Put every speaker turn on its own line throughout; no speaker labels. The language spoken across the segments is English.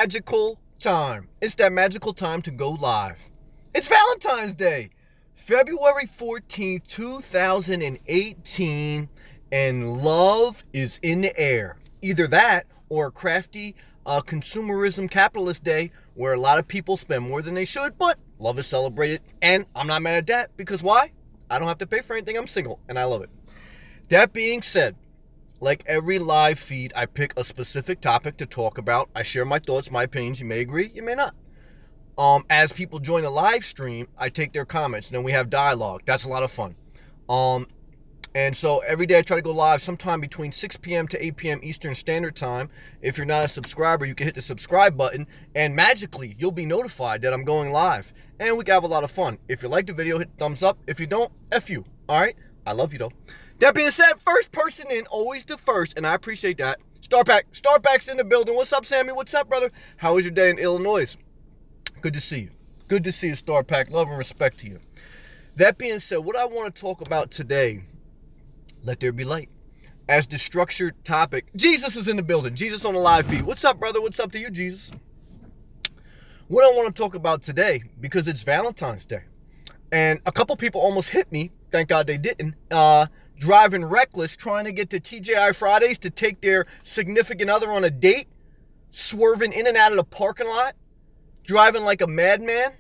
magical time. It's that magical time to go live. It's Valentine's Day, February 14th, 2018, and love is in the air. Either that or a crafty consumerism capitalist day where a lot of people spend more than they should, but love is celebrated. And I'm not mad at that because why? I don't have to pay for anything. I'm single and I love it. That being said, like every live feed, I pick a specific topic to talk about. I share my thoughts, my opinions. You may agree, you may not. As people join the live stream, I take their comments, and then we have dialogue. That's a lot of fun. And so every day I try to go live sometime between 6 p.m. to 8 p.m. Eastern Standard Time. If you're not a subscriber, you can hit the subscribe button, and magically, you'll be notified that I'm going live. And we can have a lot of fun. If you like the video, hit thumbs up. If you don't, F you. All right? I love you, though. That being said, first person in, always the first, and I appreciate that. Starpack's in the building. What's up, Sammy? What's up, brother? How was your day in Illinois? Good to see you. Good to see you, Starpack. Love and respect to you. That being said, what I want to talk about today, let there be light. As the structured topic, Jesus is in the building. Jesus on the live feed. What's up, brother? What's up to you, Jesus? What I want to talk about today, because it's Valentine's Day, and a couple people almost hit me, thank God they didn't, driving reckless, trying to get to TGI Fridays to take their significant other on a date, swerving in and out of the parking lot, driving like a madman.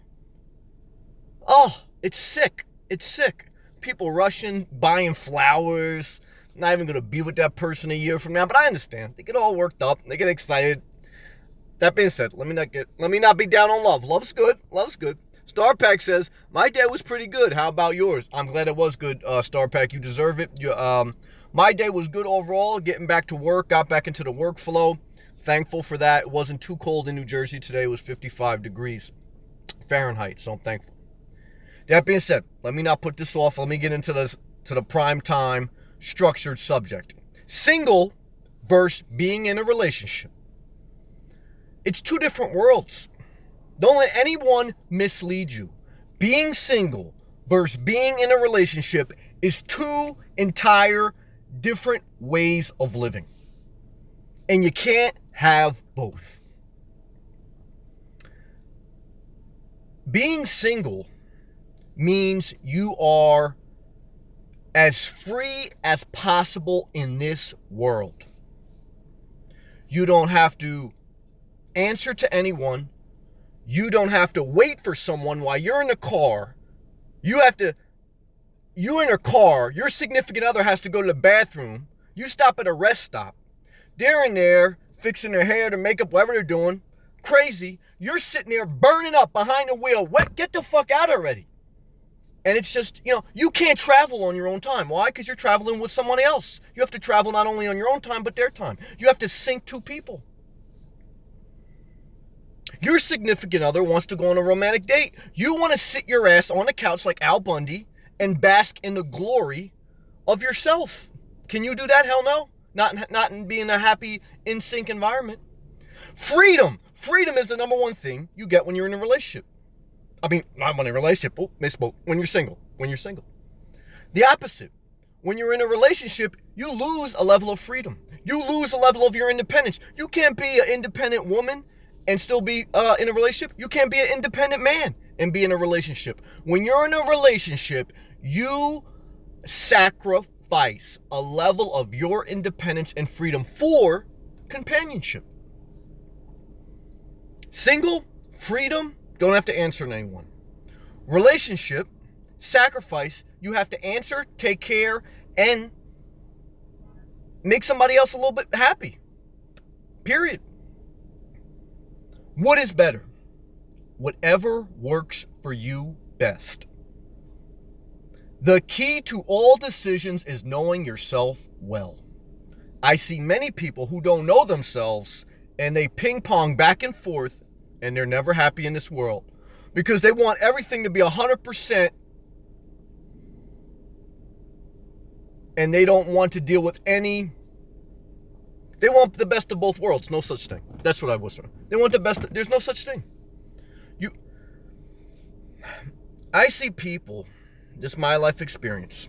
Oh, it's sick. It's sick. People rushing, buying flowers, not even going to be with that person a year from now, but I understand. They get all worked up. They get excited. That being said, let me not be down on love. Love's good. Love's good. Starpack says, my day was pretty good. How about yours? I'm glad it was good, Starpack. You deserve it. My day was good overall. Getting back to work, got back into the workflow. Thankful for that. It wasn't too cold in New Jersey today. It was 55 degrees Fahrenheit, so I'm thankful. That being said, let me not put this off. Let me get into the prime time structured subject. Single versus being in a relationship. It's two different worlds. Don't let anyone mislead you. Being single versus being in a relationship is two entire different ways of living. And you can't have both. Being single means you are as free as possible in this world. You don't have to answer to anyone. You don't have to wait for someone while you're in the car. You're in a car, your significant other has to go to the bathroom. You stop at a rest stop. They're in there fixing their hair, their makeup, whatever they're doing. Crazy. You're sitting there burning up behind the wheel. What? Get the fuck out already. And it's just, you can't travel on your own time. Why? Because you're traveling with someone else. You have to travel not only on your own time, but their time. You have to sync two people. Your significant other wants to go on a romantic date. You want to sit your ass on the couch like Al Bundy and bask in the glory of yourself. Can you do that? Hell no. Not in being a happy, in sync environment. Freedom. Freedom is the number one thing you get when you're in a relationship. I mean, not when in a relationship. Oh, misspoke. When you're single. The opposite. When you're in a relationship, you lose a level of freedom. You lose a level of your independence. You can't be an independent woman and still be in a relationship. You can't be an independent man and be in a relationship. When you're in a relationship, you sacrifice a level of your independence and freedom for companionship. Single, freedom, don't have to answer to anyone. Relationship, sacrifice, you have to answer, take care, and make somebody else a little bit happy. Period. What is better? Whatever works for you best. The key to all decisions is knowing yourself well. I see many people who don't know themselves and they ping pong back and forth and they're never happy in this world because they want everything to be 100% and they don't want to deal with any. They want the best of both worlds. No such thing. That's what I was saying. They want the best. There's no such thing. I see people, this is my life experience,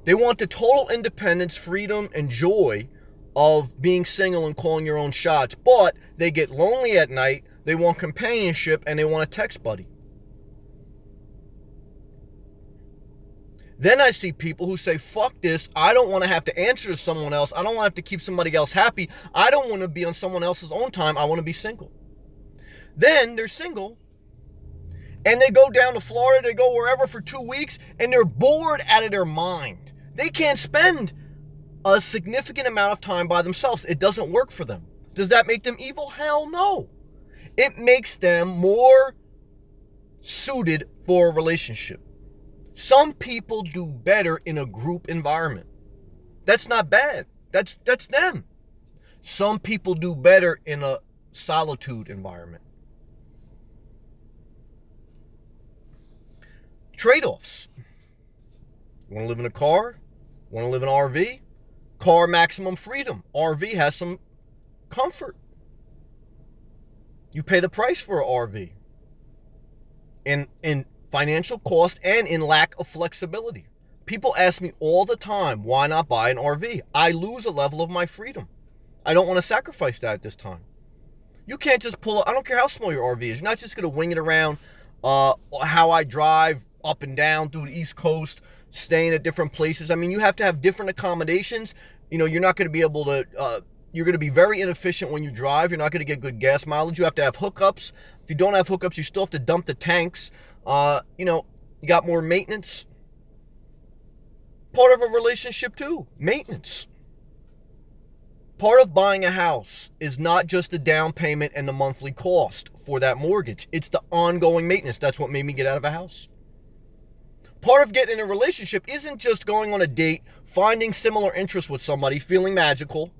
they want the total independence, freedom, and joy of being single and calling your own shots, but they get lonely at night, they want companionship, and they want a text buddy. Then I see people who say, fuck this, I don't want to have to answer to someone else, I don't want to have to keep somebody else happy, I don't want to be on someone else's own time, I want to be single. Then they're single, and they go down to Florida, they go wherever for 2 weeks, and they're bored out of their mind. They can't spend a significant amount of time by themselves. It doesn't work for them. Does that make them evil? Hell no. It makes them more suited for a relationship. Some people do better in a group environment. That's not bad. That's them. Some people do better in a solitude environment. Trade-offs. You want to live in a car? Want to live in an RV? Car, maximum freedom. RV has some comfort. You pay the price for an RV. In financial cost and in lack of flexibility. People ask me all the time, why not buy an RV? I lose a level of my freedom. I don't want to sacrifice that at this time. You can't just pull up, I don't care how small your RV is. You're not just going to wing it around how I drive up and down through the East Coast, staying at different places. I mean, you have to have different accommodations. You know, you're not going to be able to, you're going to be very inefficient when you drive. You're not going to get good gas mileage. You have to have hookups. If you don't have hookups, you still have to dump the tanks. You know, you got more maintenance. Part of a relationship too, maintenance. Part of buying a house is not just the down payment and the monthly cost for that mortgage. It's the ongoing maintenance. That's what made me get out of a house. Part of getting in a relationship isn't just going on a date, finding similar interests with somebody, feeling magical,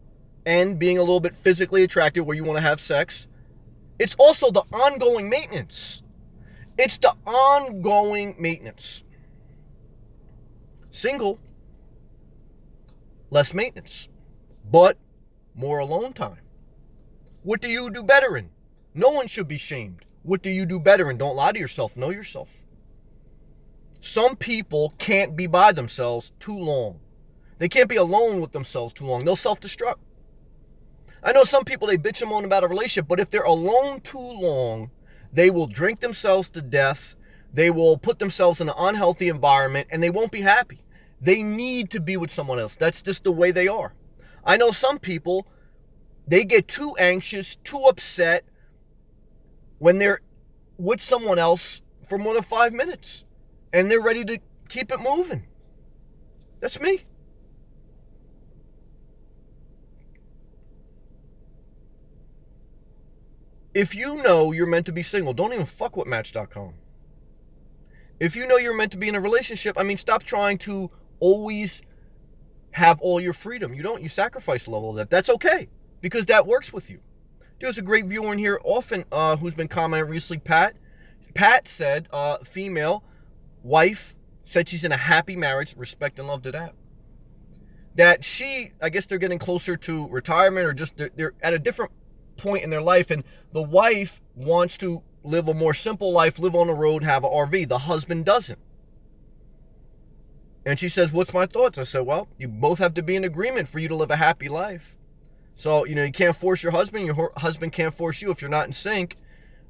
and being a little bit physically attractive where you want to have sex. It's also the ongoing maintenance. It's the ongoing maintenance. Single, less maintenance, but more alone time. What do you do better in? No one should be shamed. What do you do better in? Don't lie to yourself. Know yourself. Some people can't be by themselves too long. They can't be alone with themselves too long. They'll self-destruct. I know some people, they bitch and moan about a relationship, but if they're alone too long, they will drink themselves to death. They will put themselves in an unhealthy environment, and they won't be happy. They need to be with someone else. That's just the way they are. I know some people, they get too anxious, too upset when they're with someone else for more than 5 minutes. And they're ready to keep it moving. That's me. If you know you're meant to be single, don't even fuck with Match.com. If you know you're meant to be in a relationship, I mean, stop trying to always have all your freedom. You don't. You sacrifice a level of that. That's okay, because that works with you. There's a great viewer in here often who's been commenting recently, Pat. Pat said, female, wife, said she's in a happy marriage, respect and love to that. That she, I guess they're getting closer to retirement, or just they're at a different point in their life, and the wife wants to live a more simple life, live on the road, have an RV. The husband doesn't. And she says, what's my thoughts? I said, well, you both have to be in agreement for you to live a happy life. So, you know, you can't force your husband. Your husband can't force you. If you're not in sync,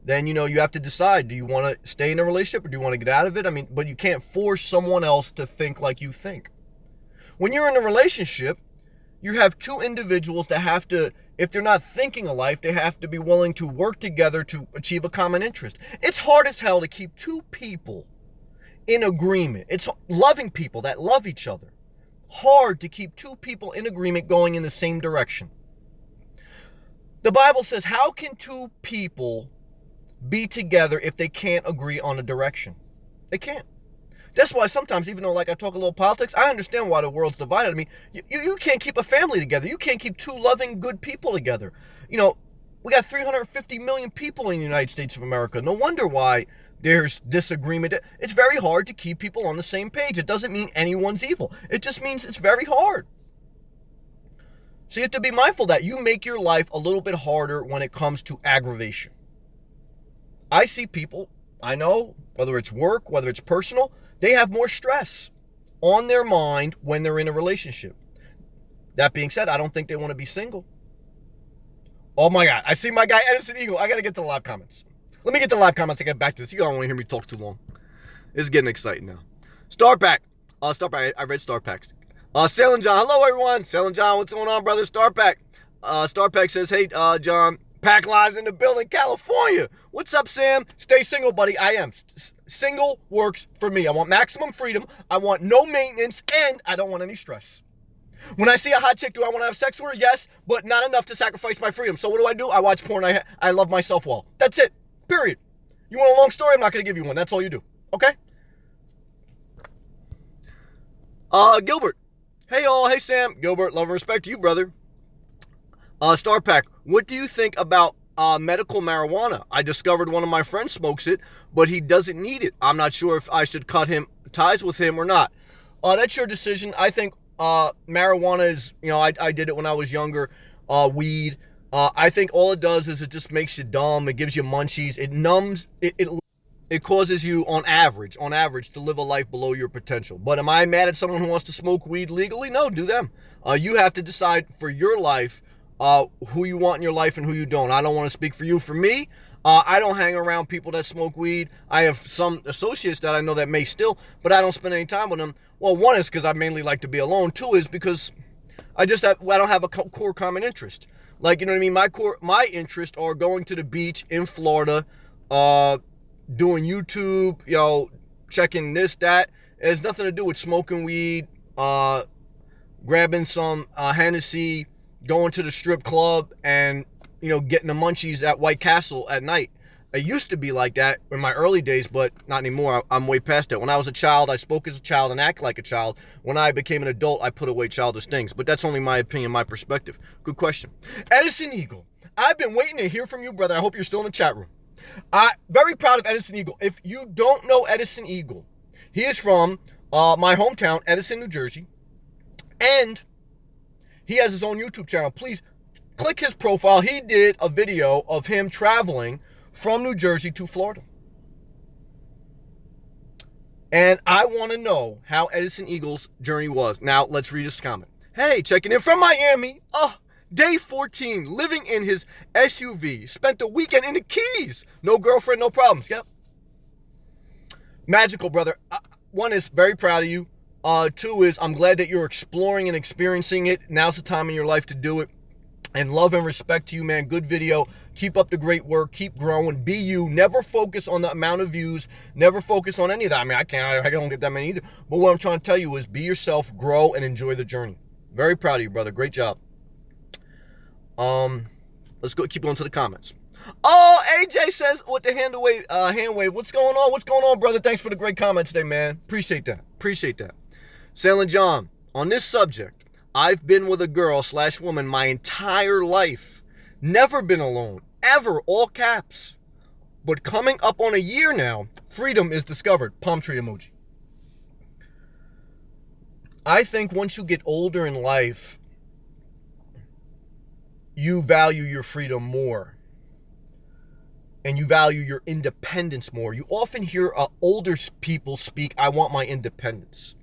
then, you know, you have to decide, do you want to stay in a relationship or do you want to get out of it? I mean, but you can't force someone else to think like you think. When you're in a relationship, you have two individuals that have to, if they're not thinking alike, they have to be willing to work together to achieve a common interest. It's hard as hell to keep two people in agreement. It's loving people that love each other. Hard to keep two people in agreement going in the same direction. The Bible says, how can two people be together if they can't agree on a direction? They can't. That's why sometimes, even though like I talk a little politics, I understand why the world's divided. I mean, you can't keep a family together. You can't keep two loving, good people together. You know, we got 350 million people in the United States of America. No wonder why there's disagreement. It's very hard to keep people on the same page. It doesn't mean anyone's evil. It just means it's very hard. So you have to be mindful that you make your life a little bit harder when it comes to aggravation. I see people, I know, whether it's work, whether it's personal, they have more stress on their mind when they're in a relationship. That being said, I don't think they want to be single. Oh my God, I see my guy Edison Eagle. I gotta get to the live comments. Let me get to the live comments and get back to this. You don't want to hear me talk too long. It's getting exciting now. Star Pack. Star Pack. I read Star Packs. Sailing John. Hello, everyone. Sailing John, what's going on, brother? Star Pack. Star Pack says, hey, John. Pack Lives in the building, California. What's up, Sam? Stay single, buddy. I am. Single works for me. I want maximum freedom. I want no maintenance, and I don't want any stress. When I see a hot chick, do I want to have sex with her? Yes, but not enough to sacrifice my freedom. So what do? I watch porn. I love myself well. That's it. Period. You want a long story? I'm not going to give you one. That's all you do. Okay? Gilbert. Hey, all. Hey, Sam. Gilbert, love and respect to you, brother. Star Pack, what do you think about medical marijuana? I discovered one of my friends smokes it, but he doesn't need it. I'm not sure if I should cut ties with him or not. That's your decision. I think marijuana is, I did it when I was younger. Weed. I think all it does is it just makes you dumb. It gives you munchies. It numbs. It causes you, on average, to live a life below your potential. But am I mad at someone who wants to smoke weed legally? No, do them. You have to decide for your life who you want in your life and who you don't. I don't want to speak for you. For me, I don't hang around people that smoke weed. I have some associates that I know that may still, but I don't spend any time with them. Well, one is because I mainly like to be alone. Two is because I don't have a core common interest. Like, you know what I mean? My interests are going to the beach in Florida, doing YouTube, checking this, that. It has nothing to do with smoking weed, grabbing some Hennessy, going to the strip club, and getting the munchies at White Castle at night. It used to be like that in my early days, but not anymore. I'm way past that. When I was a child, I spoke as a child and acted like a child. When I became an adult, I put away childish things. But that's only my opinion, my perspective. Good question. Edison Eagle, I've been waiting to hear from you, brother. I hope you're still in the chat room. I'm very proud of Edison Eagle. If you don't know Edison Eagle, he is from my hometown, Edison, New Jersey. And he has his own YouTube channel. Please click his profile. He did a video of him traveling from New Jersey to Florida. And I want to know how Edison Eagle's journey was. Now, let's read his comment. Hey, checking in from Miami. Day 14, living in his SUV. Spent the weekend in the Keys. No girlfriend, no problems. Yep. Magical, brother. One is very proud of you. Two is I'm glad that you're exploring and experiencing it. Now's the time in your life to do it. And love and respect to you, man. Good video. Keep up the great work. Keep growing. Be you. Never focus on the amount of views. Never focus on any of that. I mean, I don't get that many either. But what I'm trying to tell you is be yourself, grow, and enjoy the journey. Very proud of you, brother. Great job. Let's go. Keep going to the comments. Oh, AJ says with the hand wave. What's going on? What's going on, brother? Thanks for the great comments today, man. Appreciate that. Sailing John, on this subject, I've been with a girl/woman my entire life. Never been alone. Ever. All caps. But coming up on a year now, freedom is discovered. Palm tree emoji. I think once you get older in life, you value your freedom more. And you value your independence more. You often hear older people speak, I want my independence.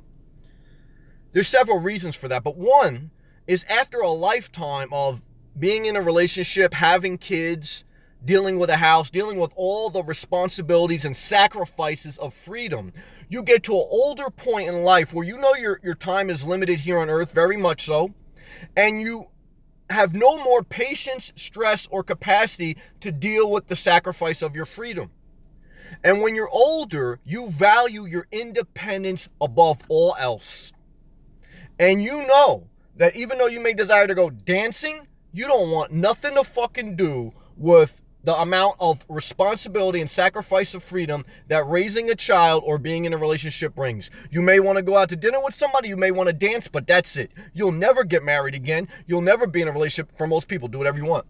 There's several reasons for that, but one is after a lifetime of being in a relationship, having kids, dealing with a house, dealing with all the responsibilities and sacrifices of freedom, you get to an older point in life where your time is limited here on earth, very much so, and you have no more patience, stress, or capacity to deal with the sacrifice of your freedom. And when you're older, you value your independence above all else. And you know that even though you may desire to go dancing, you don't want nothing to fucking do with the amount of responsibility and sacrifice of freedom that raising a child or being in a relationship brings. You may want to go out to dinner with somebody, you may want to dance, but that's it. You'll never get married again. You'll never be in a relationship. For most people, do whatever you want.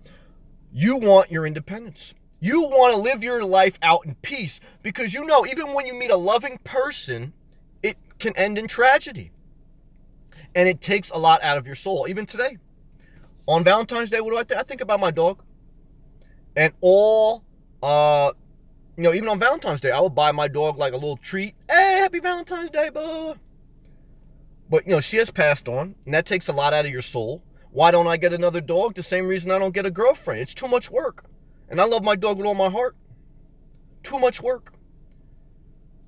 You want your independence. You want to live your life out in peace because even when you meet a loving person, it can end in tragedy. And it takes a lot out of your soul. Even today, on Valentine's Day, what do I think? I think about my dog. And even on Valentine's Day, I would buy my dog like a little treat. Hey, happy Valentine's Day, boo. But, she has passed on, and that takes a lot out of your soul. Why don't I get another dog? The same reason I don't get a girlfriend. It's too much work. And I love my dog with all my heart. Too much work.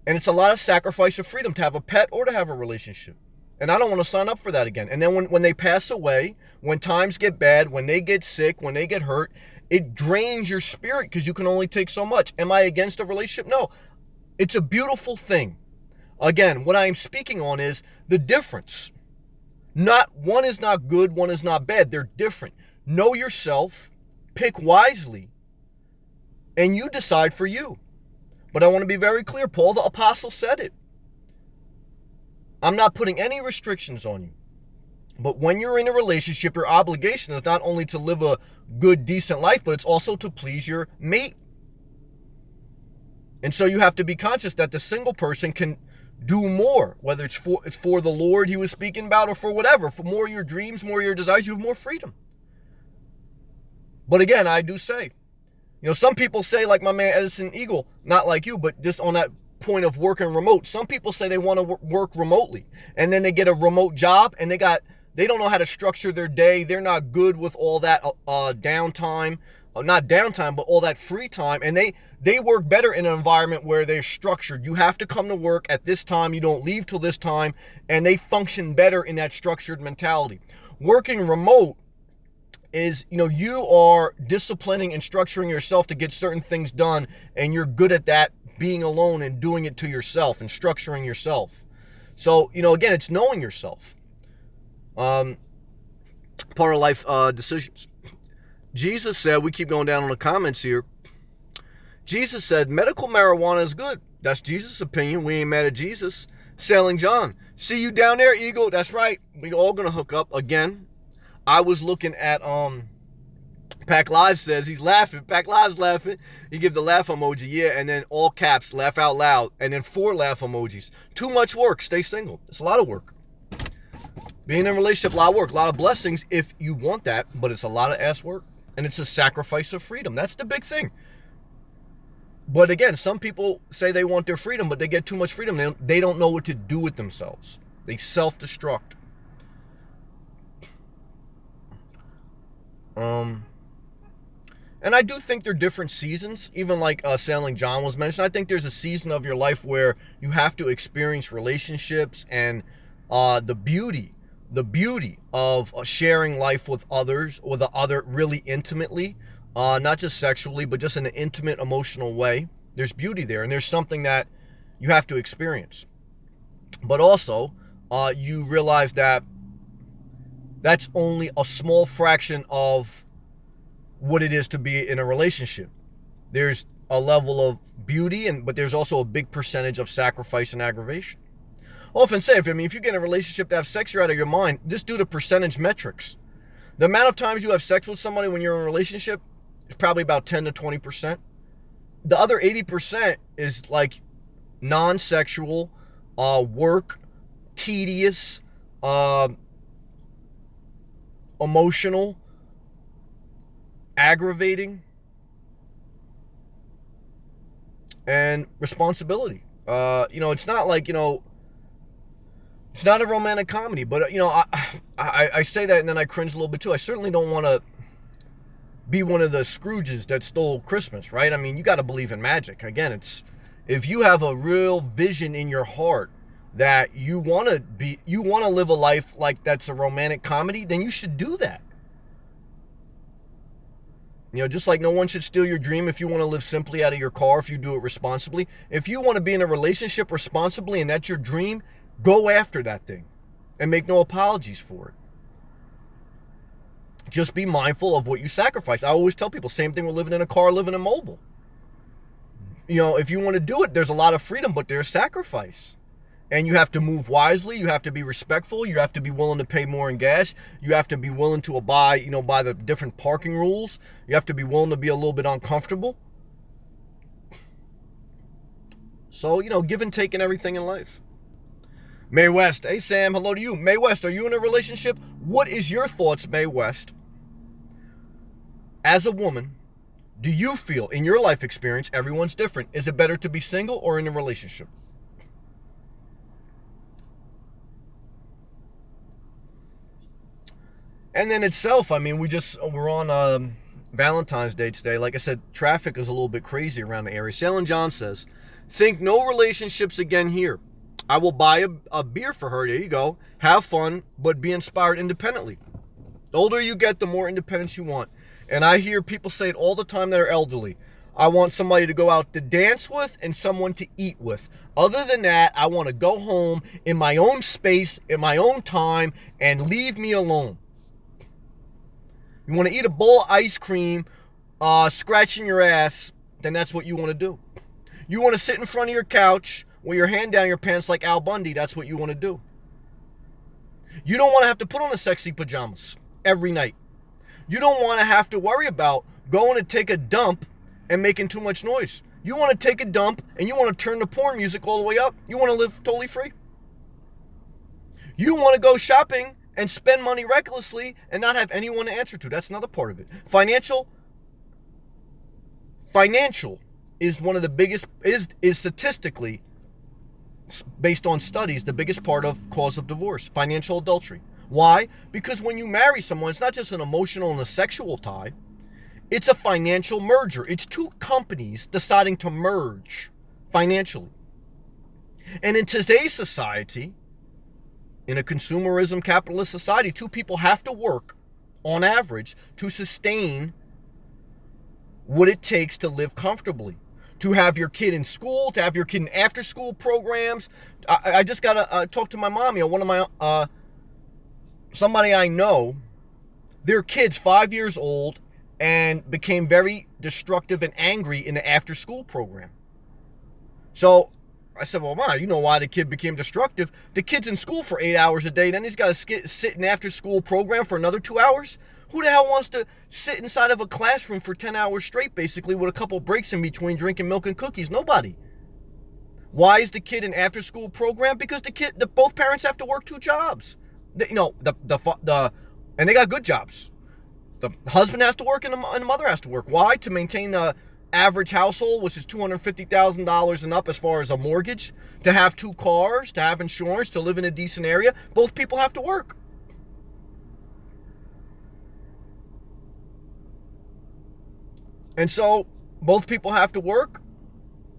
And it's a lot of sacrifice of freedom to have a pet or to have a relationship. And I don't want to sign up for that again. And then when they pass away, when times get bad, when they get sick, when they get hurt, it drains your spirit because you can only take so much. Am I against a relationship? No. It's a beautiful thing. Again, what I am speaking on is the difference. Not one is not good, one is not bad. They're different. Know yourself, pick wisely, and you decide for you. But I want to be very clear. Paul the Apostle said it. I'm not putting any restrictions on you. But when you're in a relationship, your obligation is not only to live a good, decent life, but it's also to please your mate. And so you have to be conscious that the single person can do more, whether it's for the Lord he was speaking about or for whatever. For more of your dreams, more of your desires, you have more freedom. But again, I do say, some people say, like my man Edison Eagle, not like you, but just on that point of working remote. Some people say they want to work remotely, and then they get a remote job, and they don't know how to structure their day. They're not good with all that downtime, not downtime, but all that free time, and they work better in an environment where they're structured. You have to come to work at this time. You don't leave till this time, and they function better in that structured mentality. Working remote is, you are disciplining and structuring yourself to get certain things done, and you're good at that, being alone and doing it to yourself and structuring yourself. So, again, it's knowing yourself. Part of life decisions. Jesus said, we keep going down on the comments here. Jesus said, medical marijuana is good. That's Jesus' opinion. We ain't mad at Jesus. Sailing John, see you down there, Eagle. That's right. We all gonna hook up again. I was looking at Pack Live says he's laughing. Pack Live's laughing. He give the laugh emoji, yeah, and then all caps, laugh out loud, and then 4 laugh emojis. Too much work. Stay single. It's a lot of work. Being in a relationship, a lot of work, a lot of blessings if you want that, but it's a lot of ass work, and it's a sacrifice of freedom. That's the big thing. But again, some people say they want their freedom, but they get too much freedom. They don't know what to do with themselves. They self-destruct. And I do think there are different seasons, even like Sailing John was mentioned. I think there's a season of your life where you have to experience relationships and the beauty of sharing life with others or the other really intimately, not just sexually, but just in an intimate, emotional way. There's beauty there, and there's something that you have to experience. But also, you realize that that's only a small fraction of what it is to be in a relationship. There's a level of beauty, but there's also a big percentage of sacrifice and aggravation. I often say, if you get in a relationship to have sex, you're out of your mind. Just do the percentage metrics. The amount of times you have sex with somebody when you're in a relationship is probably about 10 to 20%. The other 80% is like non-sexual, work, tedious, emotional, aggravating, and responsibility. It's not like, it's not a romantic comedy, but, I say that and then I cringe a little bit too. I certainly don't want to be one of the Scrooges that stole Christmas, right? You got to believe in magic. Again, if you have a real vision in your heart that you want to live a life like that's a romantic comedy, then you should do that. Just like no one should steal your dream if you want to live simply out of your car, if you do it responsibly. If you want to be in a relationship responsibly and that's your dream, go after that thing and make no apologies for it. Just be mindful of what you sacrifice. I always tell people, same thing with living in a car, living in mobile. If you want to do it, there's a lot of freedom, but there's sacrifice. And you have to move wisely. You have to be respectful. You have to be willing to pay more in gas. You have to be willing to abide, by the different parking rules. You have to be willing to be a little bit uncomfortable. So, give and take in everything in life. Mae West. Hey, Sam. Hello to you. Mae West, are you in a relationship? What is your thoughts, Mae West? As a woman, do you feel in your life experience everyone's different? Is it better to be single or in a relationship? And then itself, I mean, we're on Valentine's Day today. Like I said, traffic is a little bit crazy around the area. Salem John says, think no relationships again here. I will buy a beer for her. There you go. Have fun, but be inspired independently. The older you get, the more independence you want. And I hear people say it all the time that are elderly. I want somebody to go out to dance with and someone to eat with. Other than that, I want to go home in my own space, in my own time, and leave me alone. You want to eat a bowl of ice cream, scratching your ass, then that's what you want to do. You want to sit in front of your couch with your hand down your pants like Al Bundy, that's what you want to do. You don't want to have to put on the sexy pajamas every night. You don't want to have to worry about going to take a dump and making too much noise. You want to take a dump and you want to turn the porn music all the way up. You want to live totally free. You want to go shopping and spend money recklessly and not have anyone to answer to. That's another part of it. Financial is one of the biggest, is statistically, based on studies, the biggest part of cause of divorce. Financial adultery. Why? Because when you marry someone, it's not just an emotional and a sexual tie. It's a financial merger. It's two companies deciding to merge financially. And in today's society, in a consumerism capitalist society, two people have to work, on average, to sustain what it takes to live comfortably. To have your kid in school, to have your kid in after-school programs. I just got to talk to my mom. You know, one of my, somebody I know, their kid's 5 years old and became very destructive and angry in the after-school program. So I said, well, Ma, you know why the kid became destructive. The kid's in school for 8 hours a day, then he's got to sit in after-school program for another 2 hours? Who the hell wants to sit inside of a classroom for 10 hours straight, basically, with a couple breaks in between drinking milk and cookies? Nobody. Why is the kid in after-school program? Because both parents have to work two jobs. And they got good jobs. The husband has to work and the mother has to work. Why? To maintain the average household, which is $250,000 and up as far as a mortgage, to have two cars, to have insurance, to live in a decent area. Both people have to work. And so both people have to work.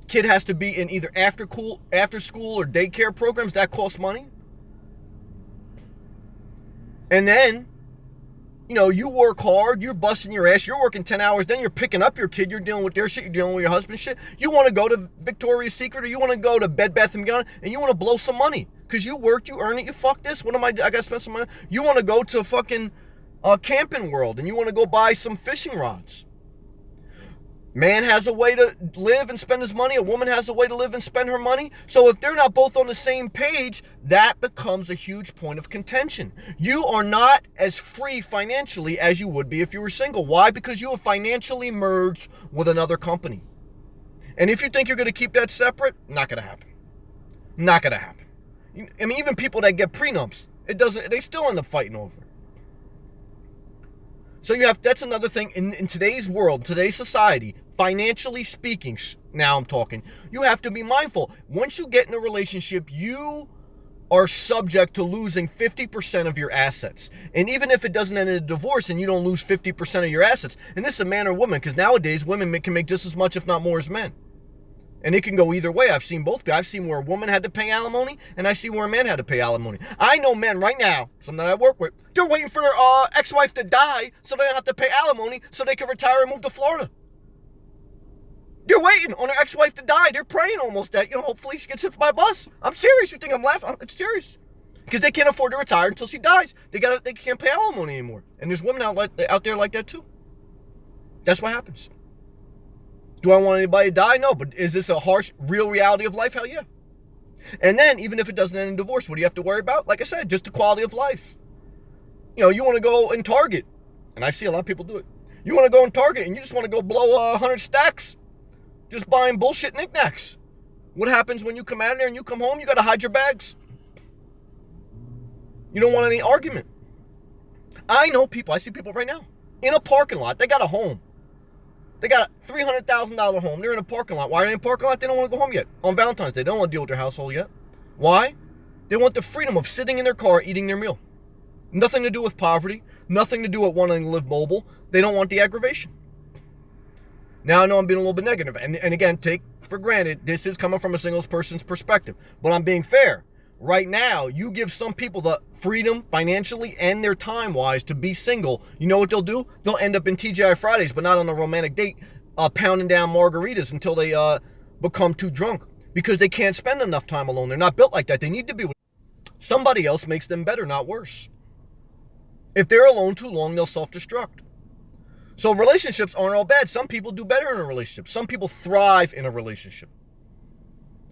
Kid has to be in either after school or daycare programs. That costs money. And then, you know, you work hard, you're busting your ass, you're working 10 hours, then you're picking up your kid, you're dealing with their shit, you're dealing with your husband's shit. You want to go to Victoria's Secret or you want to go to Bed Bath & Beyond and you want to blow some money. Because you worked, you earned it, you fuck this. I got to spend some money. You want to go to fucking Camping World and you want to go buy some fishing rods. Man has a way to live and spend his money. A woman has a way to live and spend her money. So if they're not both on the same page, that becomes a huge point of contention. You are not as free financially as you would be if you were single. Why? Because you have financially merged with another company. And if you think you're going to keep that separate, not going to happen. Not going to happen. I mean, even people that get prenups, they still end up fighting over it. So that's another thing in today's world, today's society, financially speaking, now I'm talking, you have to be mindful. Once you get in a relationship, you are subject to losing 50% of your assets. And even if it doesn't end in a divorce and you don't lose 50% of your assets, and this is a man or woman, because nowadays women can make just as much, if not more, as men. And it can go either way. I've seen both. I've seen where a woman had to pay alimony, and I see where a man had to pay alimony. I know men right now, some that I work with, they're waiting for their ex-wife to die so they don't have to pay alimony so they can retire and move to Florida. They're waiting on their ex-wife to die. They're praying almost that, hopefully she gets hit by a bus. I'm serious. You think I'm laughing? It's serious. Because they can't afford to retire until she dies. They can't pay alimony anymore. And there's women out there like that too. That's what happens. Do I want anybody to die? No. But is this a harsh, real reality of life? Hell yeah. And then, even if it doesn't end in divorce, what do you have to worry about? Like I said, just the quality of life. You want to go in Target, and I see a lot of people do it. You want to go in Target, and you just want to go blow 100 stacks just buying bullshit knickknacks. What happens when you come out of there and you come home? You got to hide your bags. You don't want any argument. I see people right now in a parking lot. They got a home. They got a $300,000 home. They're in a parking lot. Why are they in a parking lot? They don't want to go home yet. On Valentine's Day, they don't want to deal with their household yet. Why? They want the freedom of sitting in their car eating their meal. Nothing to do with poverty. Nothing to do with wanting to live mobile. They don't want the aggravation. Now I know I'm being a little bit negative, and again, take for granted this is coming from a single person's perspective, but I'm being fair. Right now, you give some people the freedom financially and their time-wise to be single. You know what they'll do? They'll end up in TGI Fridays, but not on a romantic date, pounding down margaritas until they become too drunk because they can't spend enough time alone. They're not built like that. They need to be with somebody else. Makes them better, not worse. If they're alone too long, they'll self-destruct. So relationships aren't all bad. Some people do better in a relationship. Some people thrive in a relationship.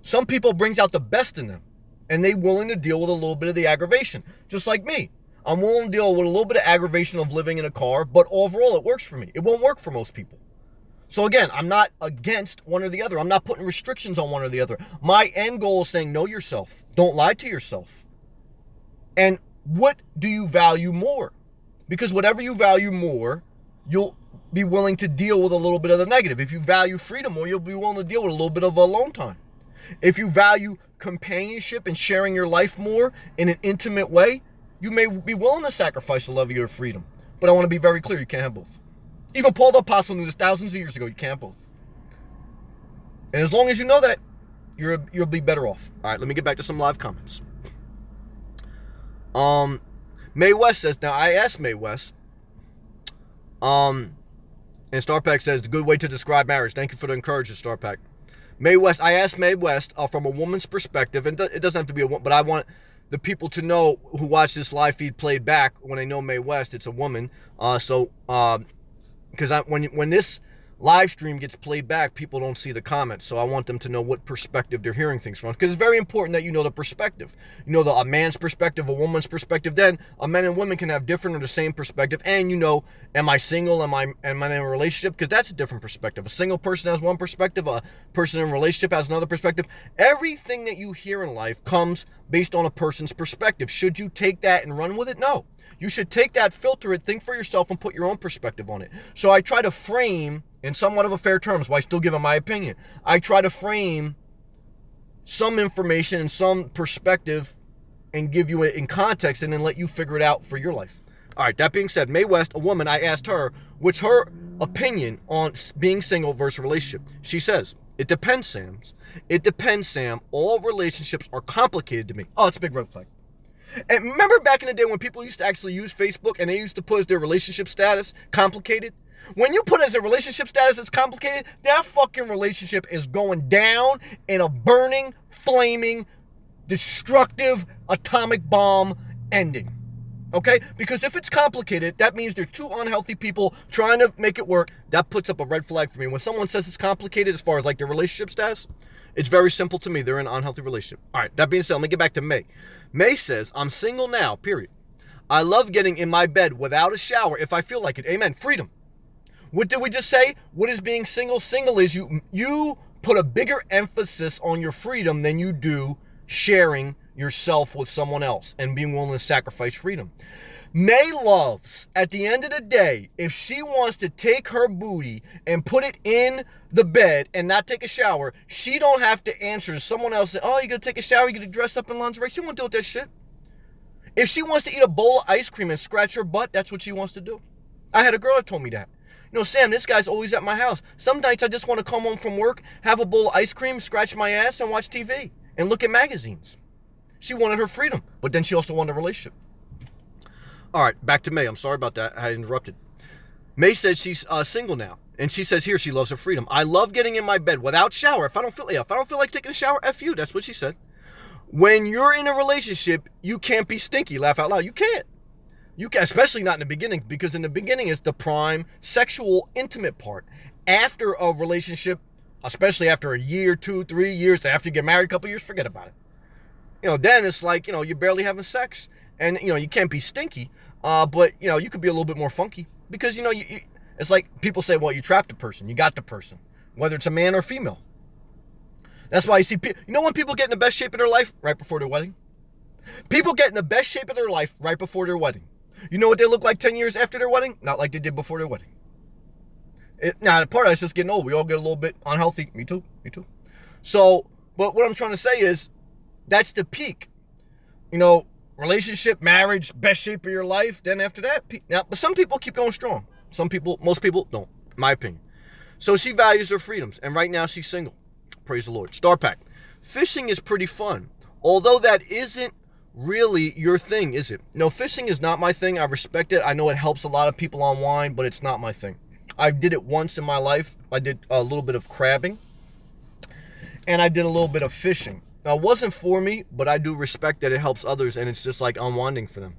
Some people brings out the best in them, and they're willing to deal with a little bit of the aggravation. Just like me. I'm willing to deal with a little bit of aggravation of living in a car, but overall it works for me. It won't work for most people. So again, I'm not against one or the other. I'm not putting restrictions on one or the other. My end goal is saying, know yourself. Don't lie to yourself. And what do you value more? Because whatever you value more, you'll be willing to deal with a little bit of the negative. If you value freedom more, you'll be willing to deal with a little bit of alone time. If you value companionship and sharing your life more in an intimate way, you may be willing to sacrifice the love of your freedom. But I want to be very clear, you can't have both. Even Paul the Apostle knew this thousands of years ago, you can't have both. And as long as you know that, you'll be better off. All right, let me get back to some live comments. Mae West says, now I asked Mae West, and Starpack says, the good way to describe marriage. Thank you for the encouragement, Starpack. Mae West, I asked Mae West from a woman's perspective, and it doesn't have to be a woman, but I want the people to know who watch this live feed played back when they know Mae West, it's a woman. Because when this live stream gets played back, people don't see the comments, so I want them to know what perspective they're hearing things from, because it's very important that you know the perspective. You know a man's perspective, a woman's perspective. Then a man and women can have different or the same perspective, and you know, am I single, am I in a relationship? Because that's a different perspective. A single person has one perspective, a person in a relationship has another perspective. Everything that you hear in life comes based on a person's perspective. Should you take that and run with it? No. You should take that, filter it, think for yourself, and put your own perspective on it. So I try to frame, in somewhat of a fair terms, while still giving my opinion, I try to frame some information and some perspective and give you it in context and then let you figure it out for your life. All right, that being said, Mae West, a woman, I asked her, what's her opinion on being single versus relationship? She says, it depends, Sam. It depends, Sam. All relationships are complicated to me. Oh, it's a big red flag. And remember back in the day when people used to actually use Facebook and they used to put as their relationship status complicated? When you put as a relationship status that's complicated, that fucking relationship is going down in a burning, flaming, destructive atomic bomb ending. Okay? Because if it's complicated, that means they're two unhealthy people trying to make it work. That puts up a red flag for me. When someone says it's complicated as far as like their relationship status, it's very simple to me. They're in an unhealthy relationship. All right, that being said, let me get back to May. May says, I'm single now, period. I love getting in my bed without a shower if I feel like it. Amen. Freedom. What did we just say? What is being single? Single is you put a bigger emphasis on your freedom than you do sharing yourself with someone else and being willing to sacrifice freedom. May loves, at the end of the day, if she wants to take her booty and put it in the bed and not take a shower, she don't have to answer to someone else. Oh, you gotta take a shower, you gotta dress up in lingerie. She won't deal with that shit. If she wants to eat a bowl of ice cream and scratch her butt, that's what she wants to do. I had a girl that told me that. You know, Sam, this guy's always at my house. Some nights I just want to come home from work, have a bowl of ice cream, scratch my ass, and watch TV and look at magazines. She wanted her freedom, but then she also wanted a relationship. All right, back to May. I'm sorry about that. I interrupted. May says she's single now, and she says here she loves her freedom. I love getting in my bed without shower. If I don't feel like taking a shower, F you. That's what she said. When you're in a relationship, you can't be stinky. Laugh out loud. You can't. You can, especially not in the beginning, because in the beginning is the prime sexual intimate part. After a relationship, especially after a year, 2, 3 years, after you get married a couple years, forget about it. You know, then it's like, you know, you're barely having sex. And, you know, you can't be stinky, but, you know, you could be a little bit more funky. Because, you know, it's like people say, well, you trapped the person. You got the person. Whether it's a man or female. That's why you see, you know when people get in the best shape of their life? Right before their wedding. People get in the best shape of their life right before their wedding. You know what they look like 10 years after their wedding? Not like they did before their wedding. Now, part of that's just getting old. We all get a little bit unhealthy. Me too. So, but what I'm trying to say is, that's the peak. You know, relationship, marriage, best shape of your life. Then after that, now, but some people keep going strong. Most people don't, in my opinion. So she values her freedoms, and right now she's single. Praise the Lord. Star Pack. Fishing is pretty fun, although that isn't really your thing, is it? No, fishing is not my thing. I respect it. I know it helps a lot of people unwind, but it's not my thing. I did it once in my life. I did a little bit of crabbing, and I did a little bit of fishing. Now, it wasn't for me, but I do respect that it helps others, and it's just like unwinding for them.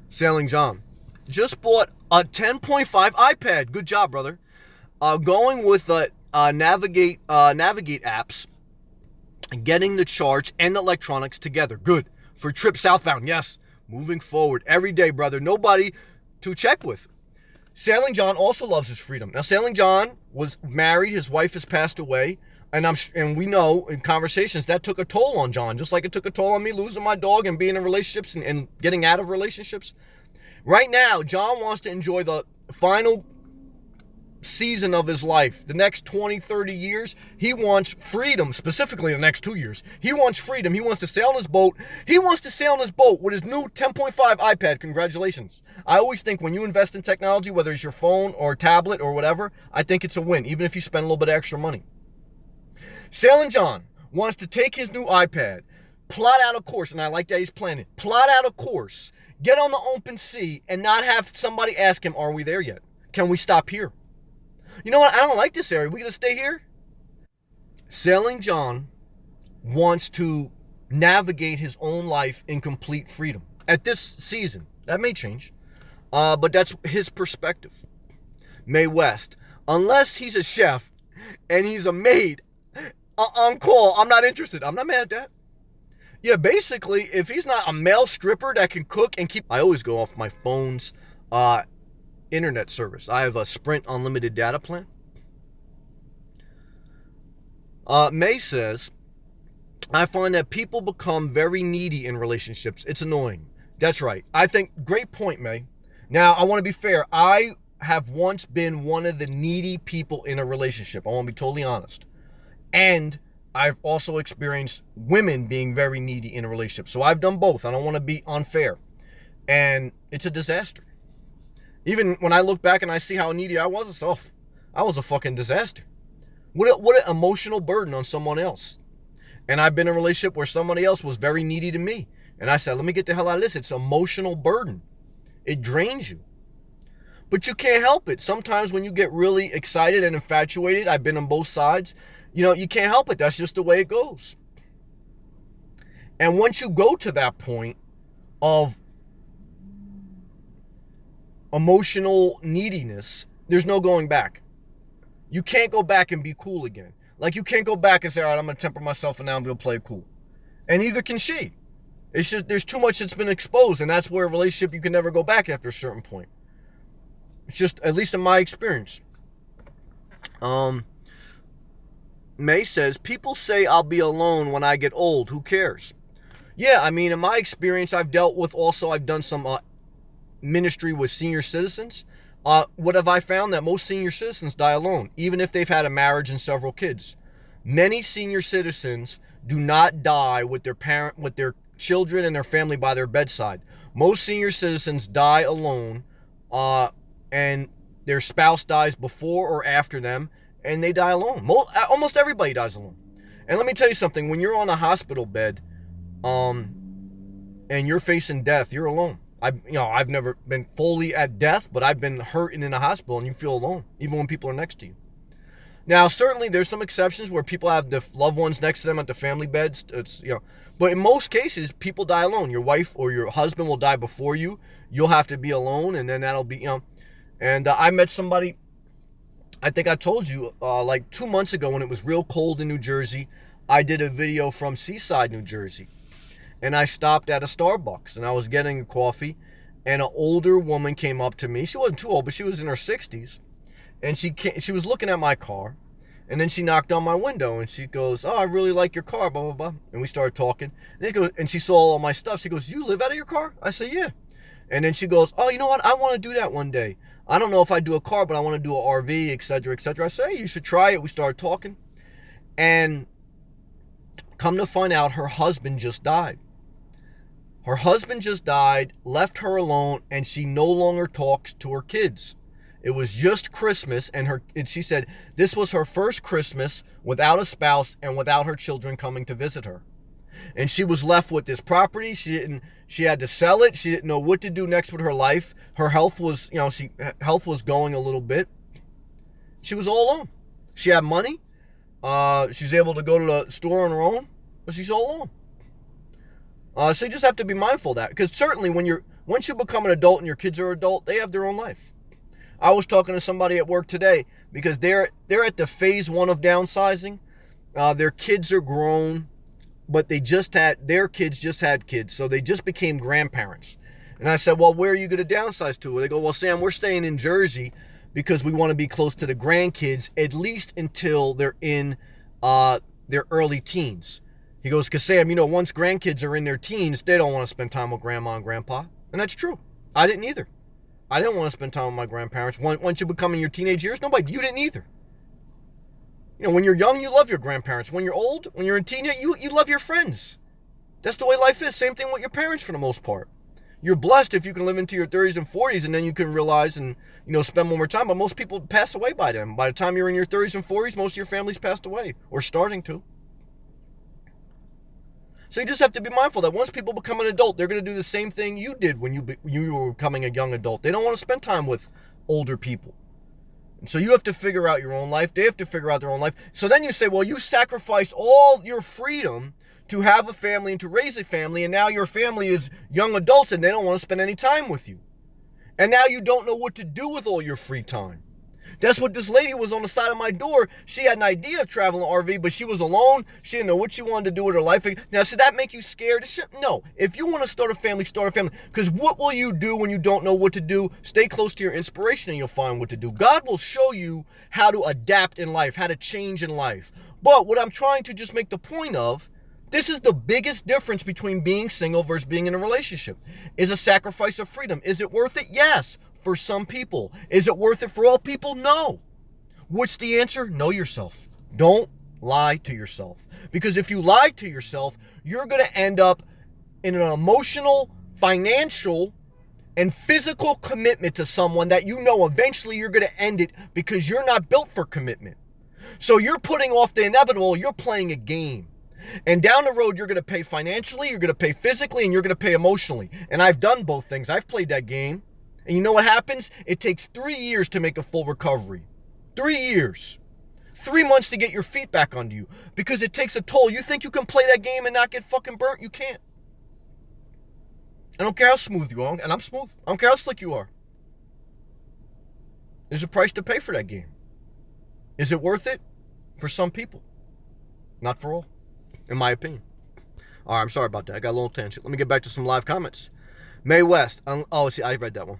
Sailing John. Just bought a 10.5 iPad. Good job, brother. Going with the navigate apps, getting the charts and electronics together. Good. For trip southbound. Yes. Moving forward every day, brother. Nobody to check with. Sailing John also loves his freedom. Now, Sailing John was married. His wife has passed away. And we know in conversations that took a toll on John, just like it took a toll on me losing my dog and being in relationships and getting out of relationships. Right now, John wants to enjoy the final season of his life. The next 20, 30 years, he wants freedom, specifically the next 2 years. He wants freedom. He wants to sail on his boat. He wants to sail on his boat with his new 10.5 iPad. Congratulations. I always think when you invest in technology, whether it's your phone or tablet or whatever, I think it's a win, even if you spend a little bit of extra money. Sailing John wants to take his new iPad, plot out a course, and I like that he's planning. Plot out a course, get on the open sea, and not have somebody ask him, are we there yet? Can we stop here? You know what? I don't like this area. We gonna stay here? Sailing John wants to navigate his own life in complete freedom. At this season, that may change, but that's his perspective. Mae West, unless he's a chef and he's a maid on call, I'm not interested. I'm not mad at that. Yeah, basically, if he's not a male stripper that can cook and keep... I always go off my phone's internet service. I have a Sprint unlimited data plan. May says, I find that people become very needy in relationships. It's annoying. That's right. I think, great point, May. Now, I want to be fair. I have once been one of the needy people in a relationship. I want to be totally honest. And I've also experienced women being very needy in a relationship. So I've done both. I don't want to be unfair. And it's a disaster. Even when I look back and I see how needy I was a fucking disaster. What an emotional burden on someone else. And I've been in a relationship where somebody else was very needy to me. And I said, let me get the hell out of this. It's emotional burden. It drains you. But you can't help it. Sometimes when you get really excited and infatuated, I've been on both sides, you can't help it. That's just the way it goes. And once you go to that point of emotional neediness, there's no going back. You can't go back and be cool again. Like, you can't go back and say, all right, I'm going to temper myself and now I'm going to play cool. And neither can she. It's just, there's too much that's been exposed, and that's where a relationship, you can never go back after a certain point. It's just, at least in my experience. May says, people say I'll be alone when I get old. Who cares? Yeah, I mean, in my experience, I've done some ministry with senior citizens. What have I found? That most senior citizens die alone, even if they've had a marriage and several kids. Many senior citizens do not die with their children and their family by their bedside. Most senior citizens die alone, and their spouse dies before or after them, and they die alone. Almost everybody dies alone. And let me tell you something, when you're on a hospital bed, and you're facing death, you're alone. I've never been fully at death, but I've been hurting in a hospital, and you feel alone, even when people are next to you. Now, certainly there's some exceptions where people have the loved ones next to them at the family beds. But in most cases, people die alone. Your wife or your husband will die before you. You'll have to be alone, and then that'll be, And I met somebody, I think I told you, like 2 months ago when it was real cold in New Jersey. I did a video from Seaside, New Jersey. And I stopped at a Starbucks, and I was getting a coffee, and an older woman came up to me. She wasn't too old, but she was in her 60s. And she was looking at my car, and then she knocked on my window, and she goes, oh, I really like your car, blah, blah, blah. And we started talking. And she saw all my stuff. She goes, you live out of your car? I said, yeah. And then she goes, oh, you know what? I want to do that one day. I don't know if I do a car, but I want to do an RV, etc., etc. I say, hey, you should try it. We started talking. And come to find out, her husband just died. Her husband just died, left her alone, and she no longer talks to her kids. It was just Christmas, and she said this was her first Christmas without a spouse and without her children coming to visit her. And she was left with this property. She had to sell it. She didn't know what to do next with her life. Her health was, health was going a little bit. She was all alone. She had money. She's able to go to the store on her own, but she's all alone. So you just have to be mindful of that, because certainly once you become an adult and your kids are adult, they have their own life. I was talking to somebody at work today because they're at the phase 1 of downsizing. Their kids are grown, but their kids just had kids, so they just became grandparents. And I said, well, where are you going to downsize to? They go, well, Sam, we're staying in Jersey because we want to be close to the grandkids, at least until they're in their early teens. He goes, because Sam, once grandkids are in their teens, they don't want to spend time with grandma and grandpa. And that's true. I didn't either. I didn't want to spend time with my grandparents. Once you become in your teenage years, you didn't either. When you're young, you love your grandparents. When you're old, when you're in teenage, you love your friends. That's the way life is. Same thing with your parents for the most part. You're blessed if you can live into your 30s and 40s, and then you can realize and, spend more time. But most people pass away by then. By the time you're in your 30s and 40s, most of your family's passed away or starting to. So you just have to be mindful that once people become an adult, they're going to do the same thing you did when you were becoming a young adult. They don't want to spend time with older people. And so you have to figure out your own life. They have to figure out their own life. So then you say, well, you sacrificed all your freedom to have a family and to raise a family, and now your family is young adults and they don't want to spend any time with you. And now you don't know what to do with all your free time. That's what this lady was on the side of my door. She had an idea of traveling RV, but she was alone. She didn't know what she wanted to do with her life. Now, should that make you scared? No. If you want to start a family, start a family. Because what will you do when you don't know what to do? Stay close to your inspiration and you'll find what to do. God will show you how to adapt in life, how to change in life. But what I'm trying to just make the point of, this is the biggest difference between being single versus being in a relationship. Is a sacrifice of freedom. Is it worth it? Yes. For some people. Is it worth it for all people? No. What's the answer? Know yourself. Don't lie to yourself. Because if you lie to yourself, you're going to end up in an emotional, financial, and physical commitment to someone that eventually you're going to end it because you're not built for commitment. So you're putting off the inevitable. You're playing a game. And down the road, you're going to pay financially, you're going to pay physically, and you're going to pay emotionally. And I've done both things. I've played that game. And you know what happens? It takes 3 years to make a full recovery. 3 years. 3 months to get your feet back under you. Because it takes a toll. You think you can play that game and not get fucking burnt? You can't. I don't care how smooth you are. And I'm smooth. I don't care how slick you are. There's a price to pay for that game. Is it worth it? For some people. Not for all. In my opinion. Alright, I'm sorry about that. I got a little tangent. Let me get back to some live comments. Mae West. See, I read that one.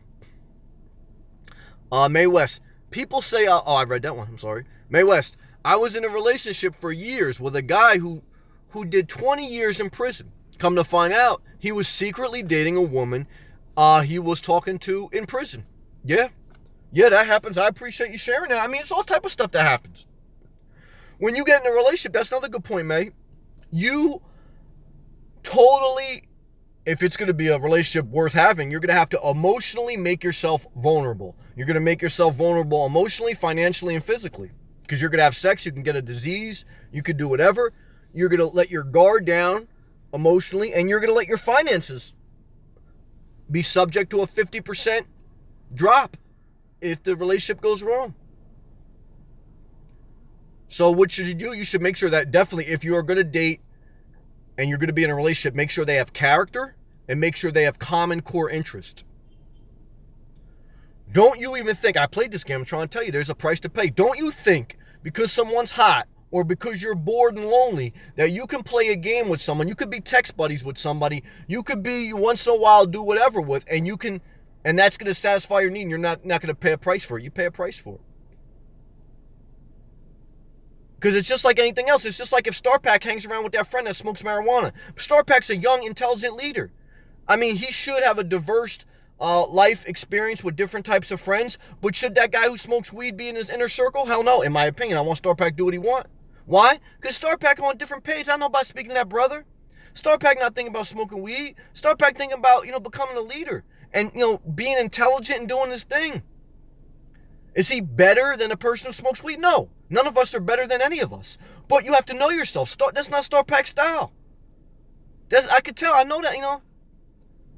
Mae West. People say, I read that one. I'm sorry. Mae West. I was in a relationship for years with a guy who did 20 years in prison. Come to find out, he was secretly dating a woman he was talking to in prison. Yeah, that happens. I appreciate you sharing that. I mean, it's all type of stuff that happens. When you get in a relationship, that's another good point, Mae. You totally, if it's going to be a relationship worth having, you're going to have to emotionally make yourself vulnerable. You're going to make yourself vulnerable emotionally, financially, and physically. Because you're going to have sex, you can get a disease, you could do whatever. You're going to let your guard down emotionally, and you're going to let your finances be subject to a 50% drop if the relationship goes wrong. So what should you do? You should make sure that definitely if you are going to date and you're going to be in a relationship, make sure they have character and make sure they have common core interest. Don't you even think, I played this game, I'm trying to tell you, there's a price to pay. Don't you think because someone's hot or because you're bored and lonely that you can play a game with someone, you could be text buddies with somebody, you could be once in a while do whatever with, and you can, and that's going to satisfy your need and you're not going to pay a price for it. You pay a price for it. Because it's just like anything else. It's just like if Starpack hangs around with that friend that smokes marijuana. Starpack's a young, intelligent leader. I mean, he should have a diverse life experience with different types of friends. But should that guy who smokes weed be in his inner circle? Hell no. In my opinion, I want Starpack to do what he wants. Why? Because Starpack on a different page. I don't know about speaking to that brother. Star Pack not thinking about smoking weed. Star Pack thinking about, becoming a leader and, being intelligent and doing his thing. Is he better than a person who smokes weed? No. None of us are better than any of us. But you have to know yourself. That's not Star Pack style. I could tell. I know that,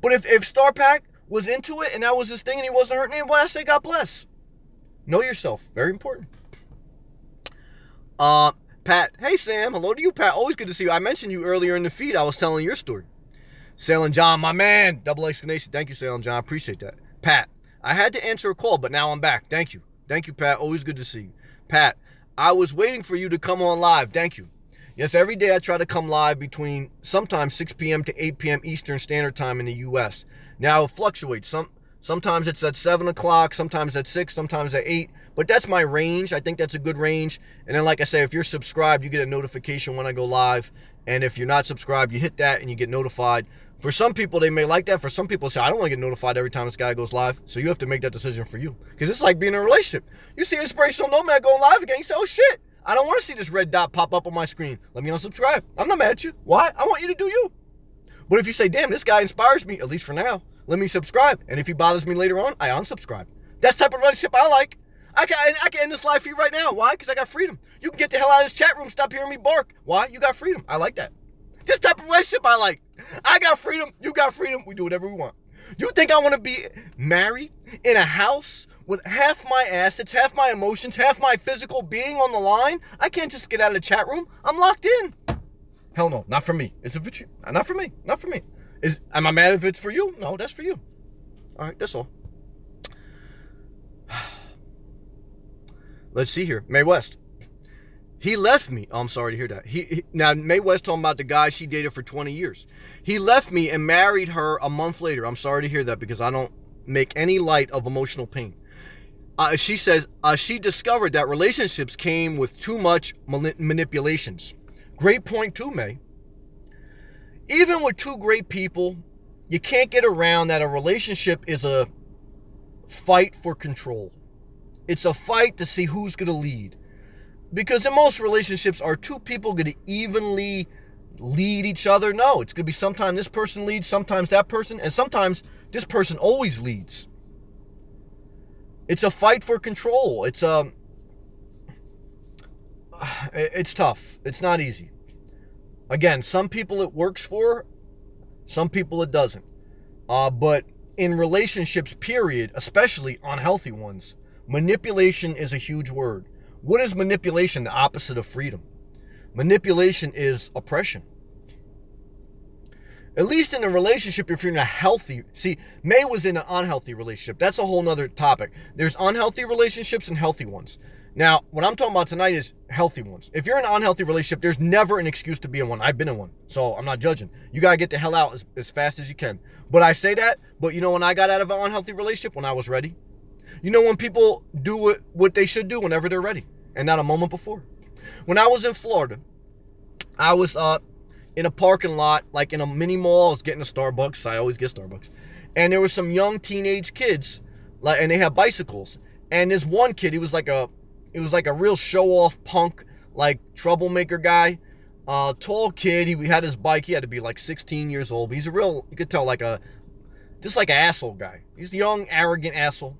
But if Star Pack was into it and that was his thing and he wasn't hurting anyone, I say God bless. Know yourself. Very important. Pat. Hey, Sam. Hello to you, Pat. Always good to see you. I mentioned you earlier in the feed. I was telling your story. Sailing John, my man. Double exclamation. Thank you, Sailing John. I appreciate that. Pat. I had to answer a call, but now I'm back. Thank you. Thank you, Pat. Always good to see you. Pat, I was waiting for you to come on live. Thank you. Yes, every day I try to come live between sometimes 6 p.m. to 8 p.m. Eastern Standard Time in the U.S. Now, it fluctuates. Sometimes it's at 7 o'clock, sometimes at 6, sometimes at 8. But that's my range. I think that's a good range. And then, like I say, if you're subscribed, you get a notification when I go live. And if you're not subscribed, you hit that and you get notified. For some people, they may like that. For some people, say, I don't want to get notified every time this guy goes live. So you have to make that decision for you. Because it's like being in a relationship. You see Inspirational Nomad going live again. You say, oh, shit. I don't want to see this red dot pop up on my screen. Let me unsubscribe. I'm not mad at you. Why? I want you to do you. But if you say, damn, this guy inspires me, at least for now, let me subscribe. And if he bothers me later on, I unsubscribe. That's the type of relationship I like. I can end this live feed right now. Why? Because I got freedom. You can get the hell out of this chat room. Stop hearing me bark. Why? You got freedom. I like that. This type of relationship I like. I got freedom. You got freedom. We do whatever we want. You think I want to be married in a house with half my assets, half my emotions, half my physical being on the line? I can't just get out of the chat room. I'm locked in. Hell no. Not for me. Is it for you? Not for me. Not for me. Am I mad if it's for you? No, that's for you. All right, that's all. Let's see here. Mae West. He left me. Oh, I'm sorry to hear that. Now, Mae West talking about the guy she dated for 20 years. He left me and married her a month later. I'm sorry to hear that because I don't make any light of emotional pain. She says she discovered that relationships came with too much manipulations. Great point too, Mae. Even with two great people, you can't get around that a relationship is a fight for control. It's a fight to see who's going to lead. Because in most relationships, are two people going to evenly lead each other? No, it's going to be sometimes this person leads, sometimes that person, and sometimes this person always leads. It's a fight for control. It's tough. It's not easy. Again, some people it works for, some people it doesn't. But in relationships, period, especially unhealthy ones, manipulation is a huge word. What is manipulation? The opposite of freedom. Manipulation is oppression. At least in a relationship, if you're in a healthy... See, Mae was in an unhealthy relationship. That's a whole nother topic. There's unhealthy relationships and healthy ones. Now, what I'm talking about tonight is healthy ones. If you're in an unhealthy relationship, there's never an excuse to be in one. I've been in one, so I'm not judging. You got to get the hell out as fast as you can. But I say that, but when I got out of an unhealthy relationship? When I was ready. When people do what they should do whenever they're ready, and not a moment before. When I was in Florida, I was in a parking lot, like in a mini mall. I was getting a Starbucks. I always get Starbucks. And there were some young teenage kids, and they had bicycles. And this one kid, he was like a real show-off punk, like troublemaker guy. Tall kid. He had his bike. He had to be like 16 years old. But he's a real, you could tell, just like an asshole guy. He's a young, arrogant asshole.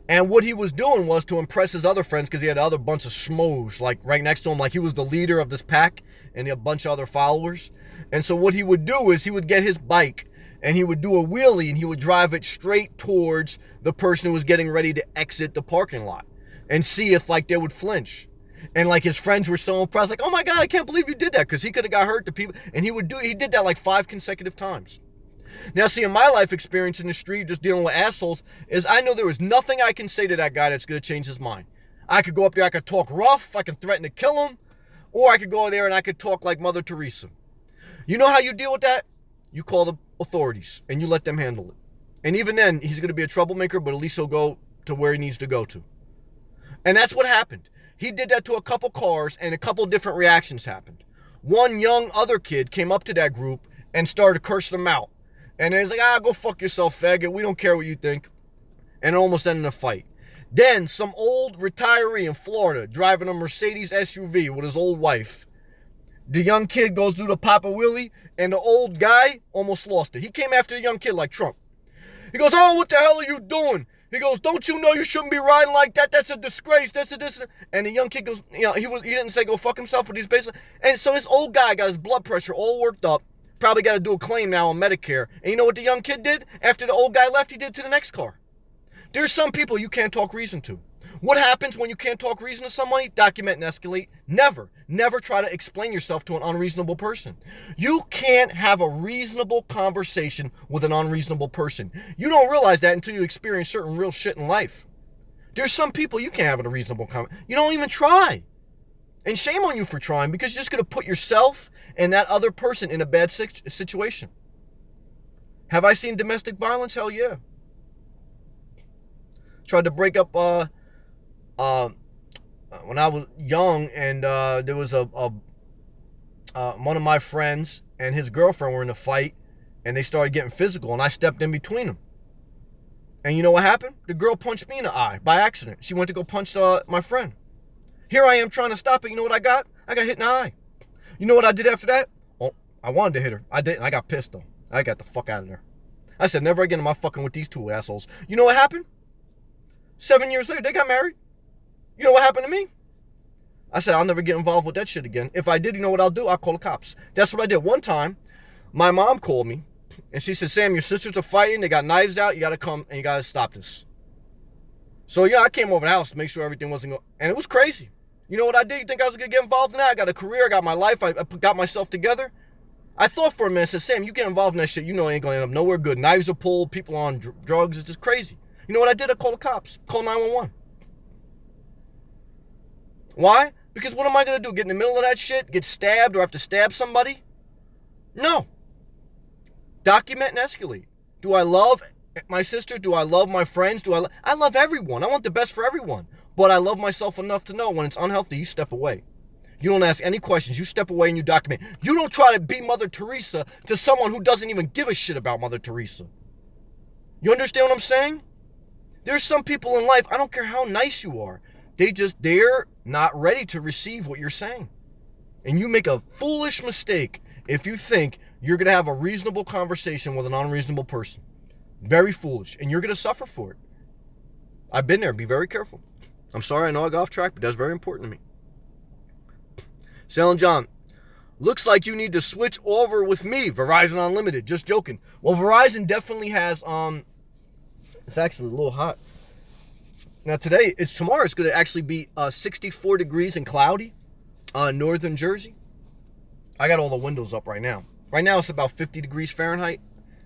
And what he was doing was to impress his other friends, because he had other bunch of schmoes like right next to him, like he was the leader of this pack and he had a bunch of other followers. And so what he would do is he would get his bike and he would do a wheelie and he would drive it straight towards the person who was getting ready to exit the parking lot and see if they would flinch. And his friends were so impressed, oh my God, I can't believe you did that, because he could have got hurt. The people, and he did that 5 consecutive times. Now, see, in my life experience in the street, just dealing with assholes, is I know there was nothing I can say to that guy that's going to change his mind. I could go up there, I could talk rough, I could threaten to kill him, or I could go there and I could talk like Mother Teresa. You know how you deal with that? You call the authorities, and you let them handle it. And even then, he's going to be a troublemaker, but at least he'll go to where he needs to go to. And that's what happened. He did that to a couple cars, and a couple different reactions happened. One young other kid came up to that group and started to curse them out. And he's like, go fuck yourself, faggot. We don't care what you think. And it almost ended in a fight. Then some old retiree in Florida driving a Mercedes SUV with his old wife The young kid goes through the Papa Willie, and the old guy almost lost it. He came after the young kid like Trump. He goes, oh, what the hell are you doing? He goes, don't you know you shouldn't be riding like that? That's a disgrace. That's a this. And the young kid goes, he didn't say go fuck himself, but he's basically. And so this old guy got his blood pressure all worked up. Probably got to do a claim now on Medicare. And you know what the young kid did? After the old guy left, he did to the next car. There's some people you can't talk reason to. What happens when you can't talk reason to somebody? Document and escalate. Never try to explain yourself to an unreasonable person. You can't have a reasonable conversation with an unreasonable person. You don't realize that until you experience certain real shit in life. There's some people you can't have a reasonable conversation. You don't even try. And shame on you for trying, because you're just going to put yourself and that other person in a bad situation. Have I seen domestic violence? Hell yeah. Tried to break up when I was young, and there was one of my friends and his girlfriend were in a fight, and they started getting physical, and I stepped in between them. And you know what happened? The girl punched me in the eye by accident. She went to go punch my friend. Here I am trying to stop it. You know what I got? I got hit in the eye. You know what I did after that? Oh, I wanted to hit her. I didn't. I got pissed though. I got the fuck out of there. I said, never again am I fucking with these two assholes. You know what happened? 7 years later, they got married. You know what happened to me? I said, I'll never get involved with that shit again. If I did, you know what I'll do? I'll call the cops. That's what I did. One time, my mom called me, and she said, Sam, your sisters are fighting. They got knives out. You got to come, and you got to stop this. So, yeah, I came over the house to make sure everything wasn't going. And it was crazy. You know what I did? You think I was going to get involved in that? I got a career. I got my life. I got myself together. I thought for a minute, I said, Sam, you get involved in that shit, you know it ain't going to end up nowhere good. Knives are pulled. People are on drugs. It's just crazy. You know what I did? I called the cops. Called 911. Why? Because what am I going to do? Get in the middle of that shit? Get stabbed or have to stab somebody? No. Document and escalate. Do I love my sister? Do I love my friends? I love everyone. I want the best for everyone. But I love myself enough to know when it's unhealthy, you step away. You don't ask any questions. You step away and you document. You don't try to be Mother Teresa to someone who doesn't even give a shit about Mother Teresa. You understand what I'm saying? There's some people in life, I don't care how nice you are, they're not ready to receive what you're saying. And you make a foolish mistake if you think you're going to have a reasonable conversation with an unreasonable person. Very foolish. And you're going to suffer for it. I've been there. Be very careful. I'm sorry, I know I got off track, but that's very important to me. Sal and John, looks like you need to switch over with me, Verizon Unlimited. Just joking. Well, Verizon definitely has, it's actually a little hot. Now tomorrow it's going to actually be 64 degrees and cloudy, northern Jersey. I got all the windows up right now. Right now it's about 50 degrees Fahrenheit,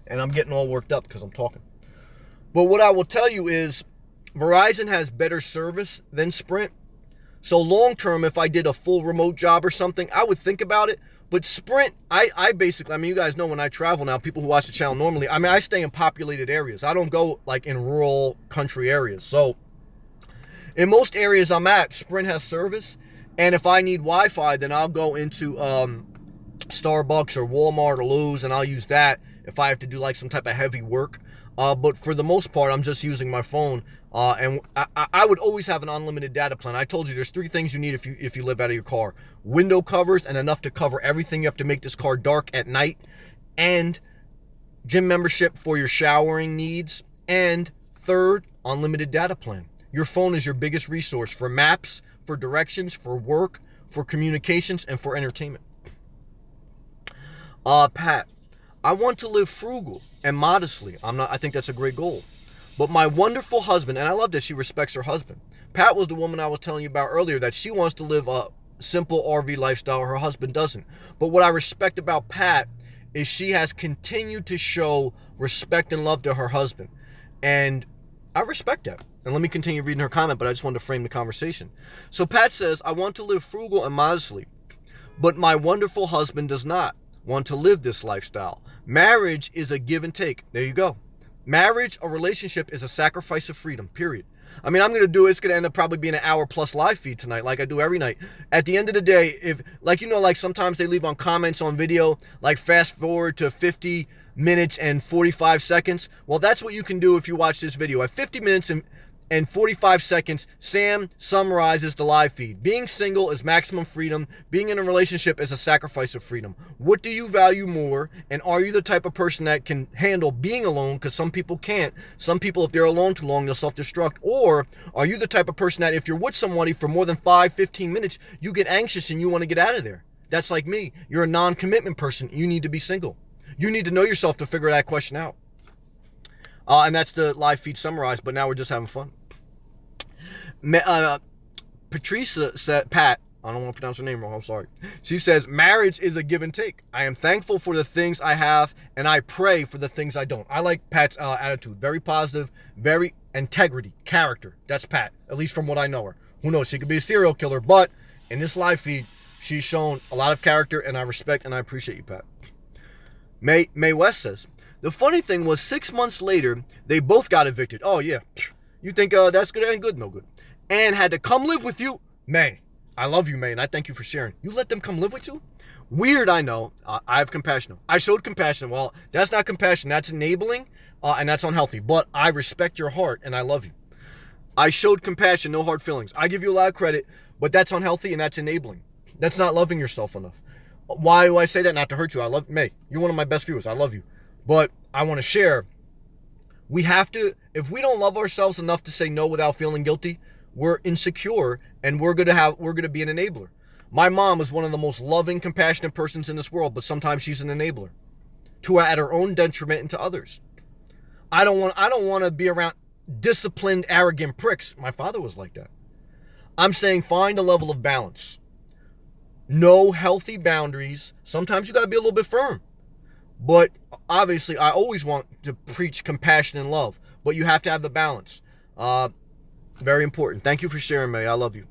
and I'm getting all worked up because I'm talking. But what I will tell you is Verizon has better service than Sprint. So long term, if I did a full remote job or something, I would think about it. But Sprint, I basically, you guys know when I travel now, people who watch the channel normally, I stay in populated areas. I don't go like in rural country areas. So in most areas I'm at, Sprint has service. And if I need Wi-Fi, then I'll go into Starbucks or Walmart or Lowe's, and I'll use that if I have to do like some type of heavy work. But for the most part, I'm just using my phone. And I would always have an unlimited data plan. I told you there's 3 things you need if you live out of your car. Window covers, and enough to cover everything. You have to make this car dark at night. And gym membership for your showering needs. And third, unlimited data plan. Your phone is your biggest resource for maps, for directions, for work, for communications, and for entertainment. Pat, I want to live frugal and modestly. I think that's a great goal. But my wonderful husband, and I love that she respects her husband. Pat was the woman I was telling you about earlier, that she wants to live a simple RV lifestyle. Her husband doesn't. But what I respect about Pat is she has continued to show respect and love to her husband. And I respect that. And let me continue reading her comment, but I just wanted to frame the conversation. So Pat says, I want to live frugal and modestly, but my wonderful husband does not want to live this lifestyle. Marriage is a give and take. There you go. Marriage, a relationship, is a sacrifice of freedom, period. I'm going to do it. It's going to end up probably being an hour plus live feed tonight, like I do every night. At the end of the day, if, like sometimes they leave on comments on video, like fast forward to 50 minutes and 45 seconds. Well, that's what you can do if you watch this video. At 50 minutes and 45 seconds, Sam summarizes the live feed. Being single is maximum freedom. Being in a relationship is a sacrifice of freedom. What do you value more? And are you the type of person that can handle being alone? Because some people can't. Some people, if they're alone too long, they'll self-destruct. Or are you the type of person that if you're with somebody for more than 5-15 minutes, you get anxious and you want to get out of there? That's like me. You're a non-commitment person. You need to be single. You need to know yourself to figure that question out. And that's the live feed summarized, but now we're just having fun. Patricia said, Pat, I don't want to pronounce her name wrong, I'm sorry. She says, marriage is a give and take. I am thankful for the things I have, and I pray for the things I don't. I like Pat's attitude. Very positive, very integrity, character. That's Pat, at least from what I know her. Who knows, she could be a serial killer, but in this live feed, she's shown a lot of character, and I respect and I appreciate you, Pat. Mae West says, the funny thing was 6 months later, they both got evicted. Oh, yeah. You think that's good? Ain't good? No good. And had to come live with you. May, I love you, May, and I thank you for sharing. You let them come live with you? Weird, I know. I have compassion. I showed compassion. Well, that's not compassion. That's enabling, and that's unhealthy. But I respect your heart, and I love you. I showed compassion, no hard feelings. I give you a lot of credit, but that's unhealthy, and that's enabling. That's not loving yourself enough. Why do I say that? Not to hurt you. I love May. You're one of my best viewers. I love you. But I want to share. We have to, if we don't love ourselves enough to say no without feeling guilty, we're insecure, and we're gonna be an enabler. My mom is one of the most loving, compassionate persons in this world, but sometimes she's an enabler, at her own detriment and to others. I don't want to be around disciplined, arrogant pricks. My father was like that. I'm saying find a level of balance. No healthy boundaries. Sometimes you gotta be a little bit firm. But obviously, I always want to preach compassion and love, but you have to have the balance. Very important. Thank you for sharing, May. I love you.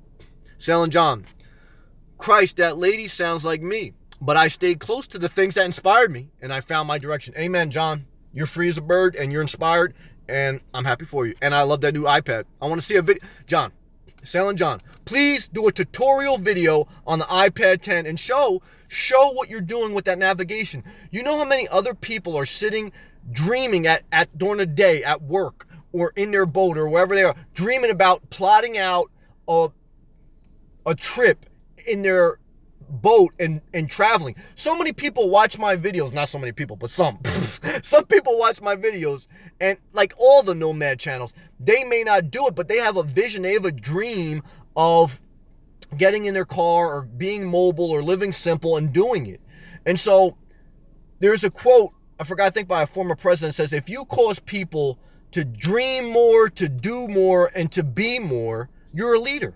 Sal and John. Christ, that lady sounds like me, but I stayed close to the things that inspired me, and I found my direction. Amen, John. You're free as a bird, and you're inspired, and I'm happy for you. And I love that new iPad. I want to see a video. John, Sal and John, please do a tutorial video on the iPad 10 and show what you're doing with that navigation. You know how many other people are sitting dreaming during the day at work or in their boat or wherever they are, dreaming about plotting out a trip in their boat and traveling. So many people watch my videos, not so many people, but some people watch my videos, and like all the nomad channels, they may not do it, but they have a vision, they have a dream of getting in their car or being mobile or living simple and doing it. And so there's a quote, I forgot, I think by a former president, says, if you cause people to dream more, to do more, and to be more, you're a leader.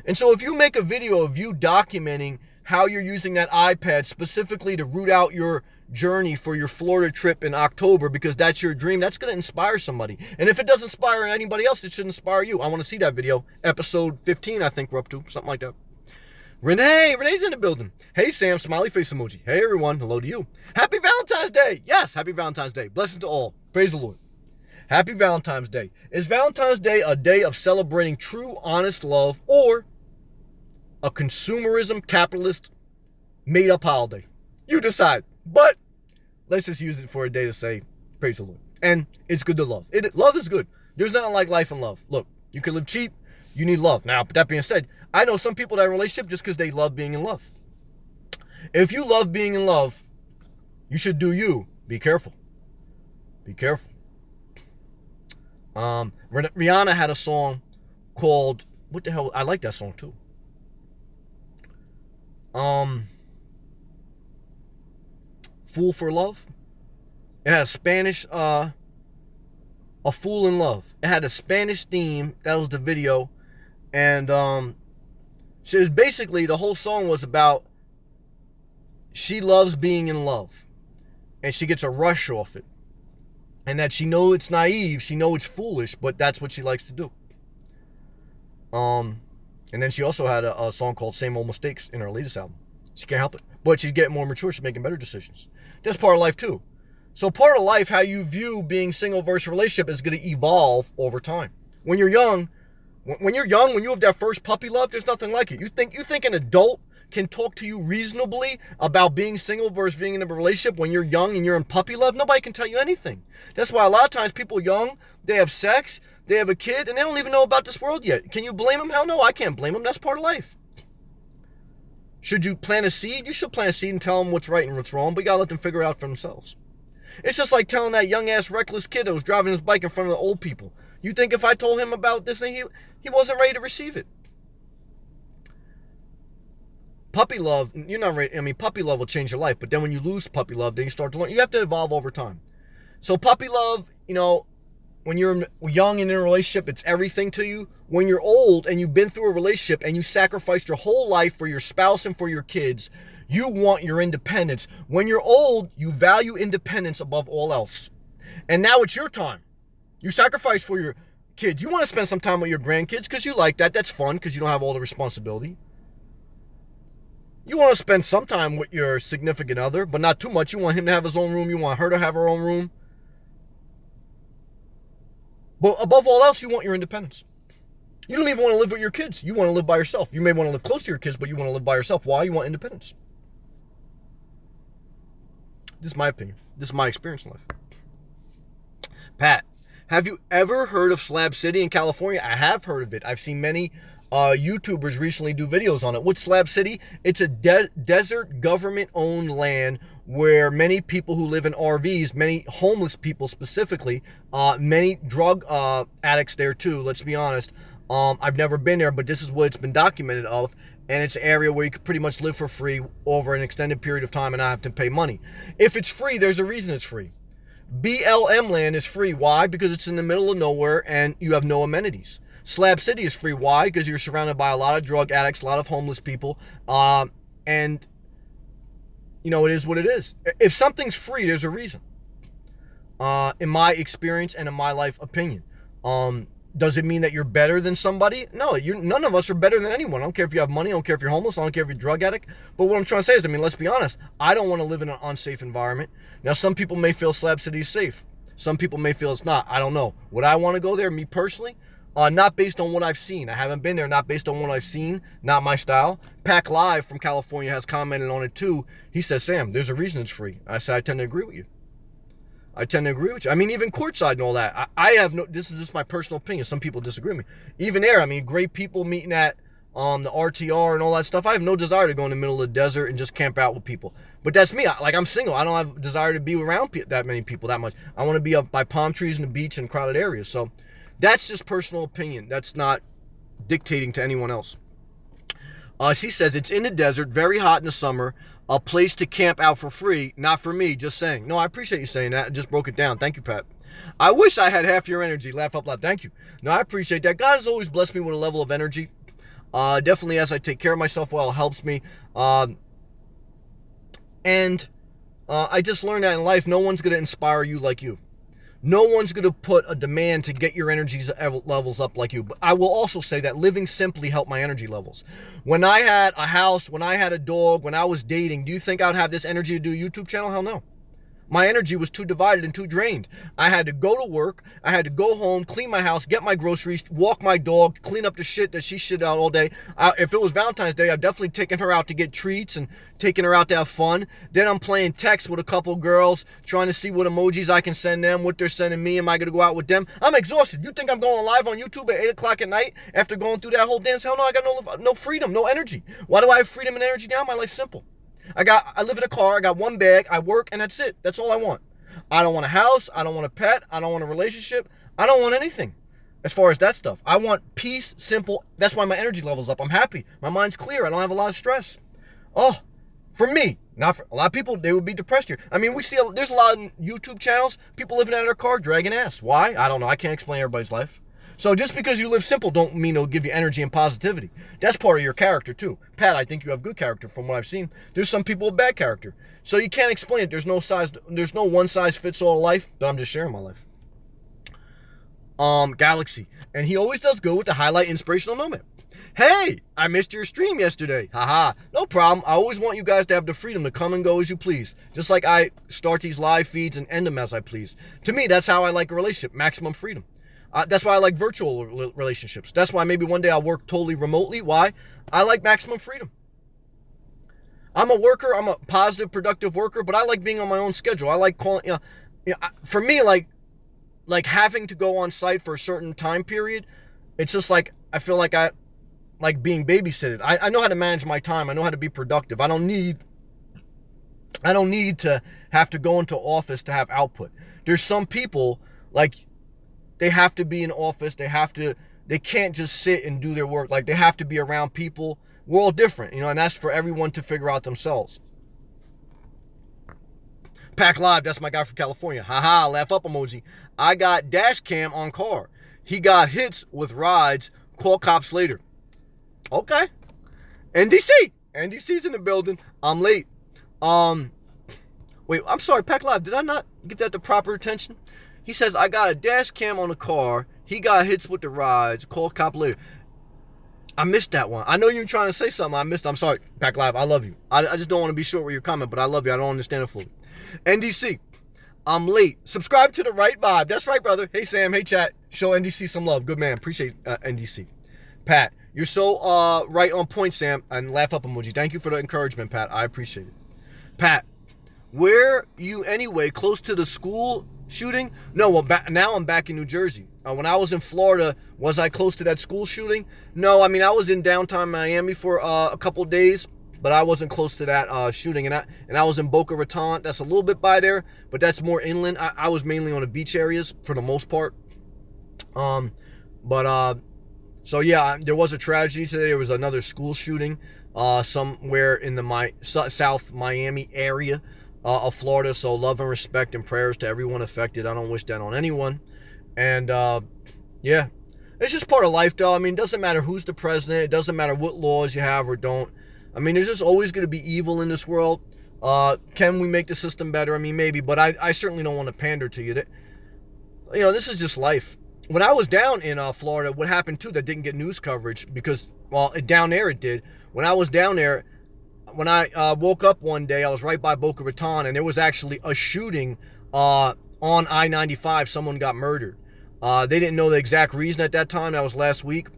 And so if you make a video of you documenting how you're using that iPad specifically to root out your journey for your Florida trip in October because that's your dream, that's going to inspire somebody. And if it doesn't inspire anybody else, it should inspire you. I want to see that video. Episode 15, I think we're up to, something like that. Renee's in the building. Hey, Sam, smiley face emoji. Hey, everyone, hello to you. Happy Valentine's Day. Yes, happy Valentine's Day. Blessings to all. Praise the Lord. Happy Valentine's Day. Is Valentine's Day a day of celebrating true, honest love, or a consumerism, capitalist, made-up holiday? You decide. But let's just use it for a day to say, praise the Lord. And it's good to love. Love is good. There's nothing like life and love. Look, you can live cheap. You need love. Now, that being said, I know some people that are in a relationship just because they love being in love. If you love being in love, you should do you. Be careful. Be careful. Rihanna had a song called, what the hell? I like that song too. Fool for Love. It had a Spanish, A Fool in Love. It had a Spanish theme. That was the video. And so it was basically, the whole song was about she loves being in love. And she gets a rush off it. And that she knows it's naive, she knows it's foolish, but that's what she likes to do. And then she also had a song called Same Old Mistakes in her latest album. She can't help it. But she's getting more mature, she's making better decisions. That's part of life too. So part of life, how you view being single versus relationship is going to evolve over time. When you're young, when you have that first puppy love, there's nothing like it. You think an adult can talk to you reasonably about being single versus being in a relationship when you're young and you're in puppy love? Nobody can tell you anything. That's why a lot of times people young, they have sex, They have a kid and they don't even know about this world yet. Can you blame them? Hell no, I can't blame them. That's part of life. Should you plant a seed? You should plant a seed and tell them what's right and what's wrong, but you gotta let them figure it out for themselves. It's just like telling that young ass reckless kid that was driving his bike in front of the old people. You think if I told him about this thing, he wasn't ready to receive it. Puppy love, you're not ready. I mean, puppy love will change your life, but then when you lose puppy love, then you start to learn. You have to evolve over time. So puppy love, when you're young and in a relationship, it's everything to you. When you're old and you've been through a relationship and you sacrificed your whole life for your spouse and for your kids, you want your independence. When you're old, you value independence above all else. And now it's your time. You sacrifice for your kids. You want to spend some time with your grandkids because you like that. That's fun because you don't have all the responsibility. You want to spend some time with your significant other, but not too much. You want him to have his own room. You want her to have her own room. But above all else, you want your independence. You don't even want to live with your kids. You want to live by yourself. You may want to live close to your kids, but you want to live by yourself. Why? You want independence. This is my opinion. This is my experience in life. Pat, have you ever heard of Slab City in California? I have heard of it. I've seen many YouTubers recently do videos on it. What's Slab City? It's a desert government-owned land where many people who live in RVs, many homeless people specifically, many drug addicts there too, let's be honest. I've never been there, but this is what it's been documented of. And it's an area where you can pretty much live for free over an extended period of time and not have to pay money. If it's free, there's a reason it's free. BLM land is free. Why? Because it's in the middle of nowhere and you have no amenities. Slab City is free. Why? Because you're surrounded by a lot of drug addicts, a lot of homeless people, and it is what it is. If something's free, there's a reason. In my experience and in my life opinion. Does it mean that you're better than somebody? No, none of us are better than anyone. I don't care if you have money. I don't care if you're homeless. I don't care if you're a drug addict. But what I'm trying to say is, let's be honest. I don't want to live in an unsafe environment. Now, some people may feel Slab City is safe. Some people may feel it's not. I don't know. Would I want to go there, me personally? Not based on what I've seen. I haven't been there, not based on what I've seen. Not my style. Pac Live from California has commented on it too. He says, Sam, there's a reason it's free. I said, I tend to agree with you. Even courtside and all that. This is just my personal opinion. Some people disagree with me. Even there, great people meeting at the RTR and all that stuff. I have no desire to go in the middle of the desert and just camp out with people. But that's me. I'm single. I don't have a desire to be around that many people that much. I want to be up by palm trees and the beach and crowded areas. So that's just personal opinion. That's not dictating to anyone else. She says, it's in the desert, very hot in the summer, a place to camp out for free. Not for me, just saying. No, I appreciate you saying that. I just broke it down. Thank you, Pat. I wish I had half your energy. Laugh up loud. Thank you. No, I appreciate that. God has always blessed me with a level of energy. Definitely as I take care of myself well, it helps me. I just learned that in life, no one's going to inspire you like you. No one's going to put a demand to get your energy levels up like you. But I will also say that living simply helped my energy levels. When I had a house, when I had a dog, when I was dating, do you think I would have this energy to do a YouTube channel? Hell no. My energy was too divided and too drained. I had to go to work. I had to go home, clean my house, get my groceries, walk my dog, clean up the shit that she shit out all day. If it was Valentine's Day, I'd definitely taken her out to get treats and taking her out to have fun. Then I'm playing text with a couple girls, trying to see what emojis I can send them, what they're sending me. Am I going to go out with them? I'm exhausted. You think I'm going live on YouTube at 8 o'clock at night after going through that whole dance? Hell no, I got no freedom, no energy. Why do I have freedom and energy now? My life's simple. I live in a car, I got one bag, I work, and that's it. That's all I want. I don't want a house, I don't want a pet, I don't want a relationship, I don't want anything as far as that stuff. I want peace, simple. That's why my energy level's up. I'm happy. My mind's clear. I don't have a lot of stress. Oh, for me, not for a lot of people, they would be depressed here. We see there's a lot of YouTube channels, people living out of their car, dragging ass. Why? I don't know. I can't explain everybody's life. So just because you live simple don't mean it'll give you energy and positivity. That's part of your character too. Pat, I think you have good character from what I've seen. There's some people with bad character. So you can't explain it. There's no one size fits all life, but I'm just sharing my life. Galaxy. And he always does good with the highlight inspirational moment. Hey, I missed your stream yesterday. Haha. No problem. I always want you guys to have the freedom to come and go as you please. Just like I start these live feeds and end them as I please. To me, that's how I like a relationship. Maximum freedom. That's why I like virtual relationships. That's why maybe one day I'll work totally remotely. Why? I like maximum freedom. I'm a worker. I'm a positive, productive worker, but I like being on my own schedule. I like calling, for me, like having to go on site for a certain time period, it's just like I feel like I like being babysitted. I know how to manage my time. I know how to be productive. I don't need to have to go into office to have output. There's some people like they have to be in office. They can't just sit and do their work. Like they have to be around people. We're all different, you know, and that's for everyone to figure out themselves. Pack Live, that's my guy from California. Haha, laugh up emoji. I got dash cam on car. He got hits with rides. Call cops later. Okay. NDC. NDC's in the building. I'm late. Wait, I'm sorry, Pack Live. Did I not give that the proper attention? He says, I got a dash cam on the car. He got hits with the rides. Call cop later. I missed that one. I know you were trying to say something. I missed. I'm sorry, Pack Live. I love you. I just don't want to be short with your comment, but I love you. I don't understand it fully. NDC, I'm late. Subscribe to the right vibe. That's right, brother. Hey, Sam. Hey, chat. Show NDC some love. Good man. Appreciate NDC. Pat, you're so right on point, Sam. And laugh up emoji. Thank you for the encouragement, Pat. I appreciate it. Pat, where you anyway? Close to the school shooting? No, well, now I'm back in New Jersey. When I was in Florida, was I close to that school shooting? No, I mean, I was in downtown Miami for a couple days, but I wasn't close to that shooting. And I was in Boca Raton. That's a little bit by there, but that's more inland. I was mainly on the beach areas for the most part. So yeah, there was a tragedy today. There was another school shooting somewhere in the South Miami area of Florida. So love and respect and prayers to everyone affected. I don't wish that on anyone. And yeah, it's just part of life, though. I mean, it doesn't matter who's the president. It doesn't matter what laws you have or don't. I mean, there's just always going to be evil in this world. Can we make the system better? I mean, maybe, but I certainly don't want to pander to you. This is just life. When I was down in Florida, what happened too that didn't get news coverage because, well, down there it did. When I was down there, when I woke up one day, I was right by Boca Raton, and there was actually a shooting on I-95. Someone got murdered. They didn't know the exact reason at that time. That was last week.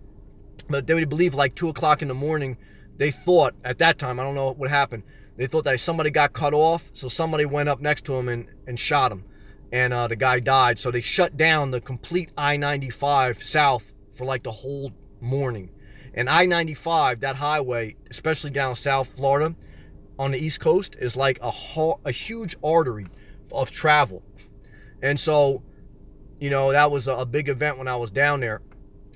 But they would believe like 2 o'clock in the morning, they thought at that time, I don't know what happened. They thought that somebody got cut off. So somebody went up next to him and shot him. And the guy died. So they shut down the complete I-95 south for like the whole morning. And I-95, that highway, especially down South Florida on the East Coast, is like a huge artery of travel. And so, that was a big event when I was down there,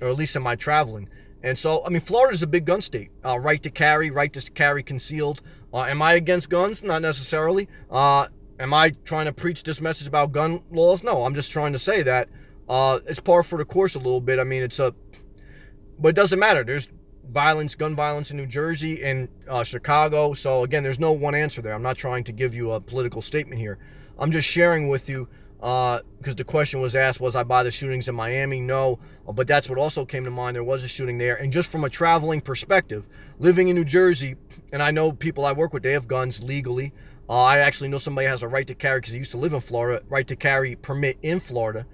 or at least in my traveling. And so, I mean, Florida's a big gun state. Right to carry concealed. Am I against guns? Not necessarily. Am I trying to preach this message about gun laws? No, I'm just trying to say that it's par for the course a little bit. I mean, but it doesn't matter. There's gun violence in New Jersey and Chicago. So again, there's no one answer there. I'm not trying to give you a political statement here. I'm just sharing with you because the question was asked, was I by the shootings in Miami? No, but that's what also came to mind. There was a shooting there. And just from a traveling perspective, living in New Jersey, and I know people I work with, they have guns legally. I actually know somebody has a right to carry because he used to live in Florida, right to carry permit in Florida,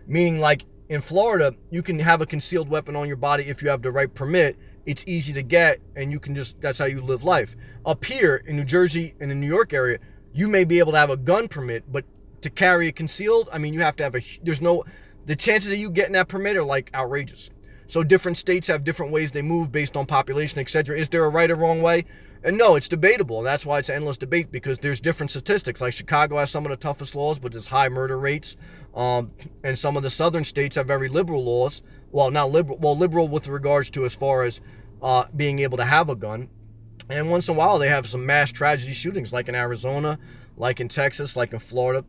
meaning like in Florida, you can have a concealed weapon on your body if you have the right permit. It's easy to get, and you can that's how you live life. Up here in New Jersey and the New York area, you may be able to have a gun permit, but to carry it concealed, I mean, you have to have the chances of you getting that permit are like outrageous. So different states have different ways they move based on population, etc. Is there a right or wrong way? And no, it's debatable. That's why it's an endless debate, because there's different statistics. Like Chicago has some of the toughest laws, but there's high murder rates. And some of the southern states have very liberal laws. Well, not liberal. Well, liberal with regards to as far as being able to have a gun. And once in a while, they have some mass tragedy shootings, like in Arizona, like in Texas, like in Florida.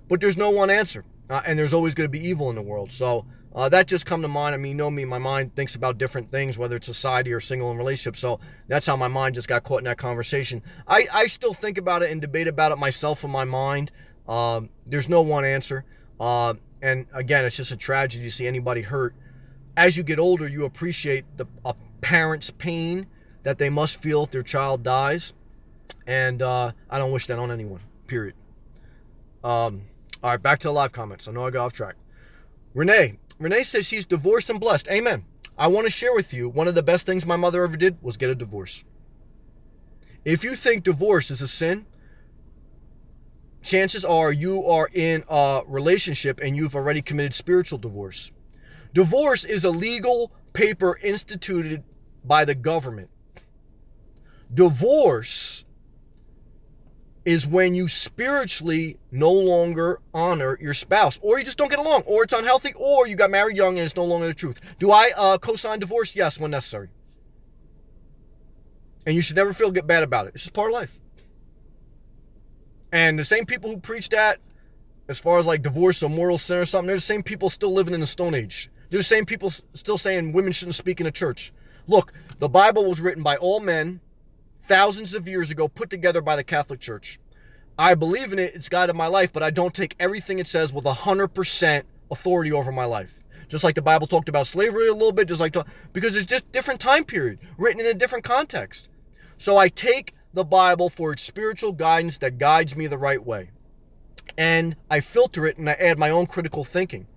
But there's no one answer. And there's always going to be evil in the world. So that just come to mind. I mean, my mind thinks about different things, whether it's society or single and relationship. So that's how my mind just got caught in that conversation. I still think about it and debate about it myself in my mind. There's no one answer. And again, it's just a tragedy to see anybody hurt. As you get older, you appreciate a parent's pain that they must feel if their child dies. And I don't wish that on anyone, period. All right, back to the live comments. I know I got off track. Renee says she's divorced and blessed. Amen. I want to share with you, one of the best things my mother ever did was get a divorce. If you think divorce is a sin, chances are you are in a relationship and you've already committed spiritual divorce. Divorce is a legal paper instituted by the government. Divorce is when you spiritually no longer honor your spouse, or you just don't get along, or it's unhealthy, or you got married young and it's no longer the truth. Do I co-sign divorce? Yes, when necessary. And you should never feel bad about it. It's just part of life. And the same people who preach that, as far as like divorce or moral sin or something, they're the same people still living in the Stone Age. They're the same people still saying women shouldn't speak in a church. Look, the Bible was written by all men thousands of years ago, put together by the Catholic Church. I believe in it, it's guided my life, but I don't take everything it says with 100% authority over my life. Just like the Bible talked about slavery a little bit, because it's just different time period, written in a different context. So I take the Bible for its spiritual guidance that guides me the right way. And I filter it and I add my own critical thinking.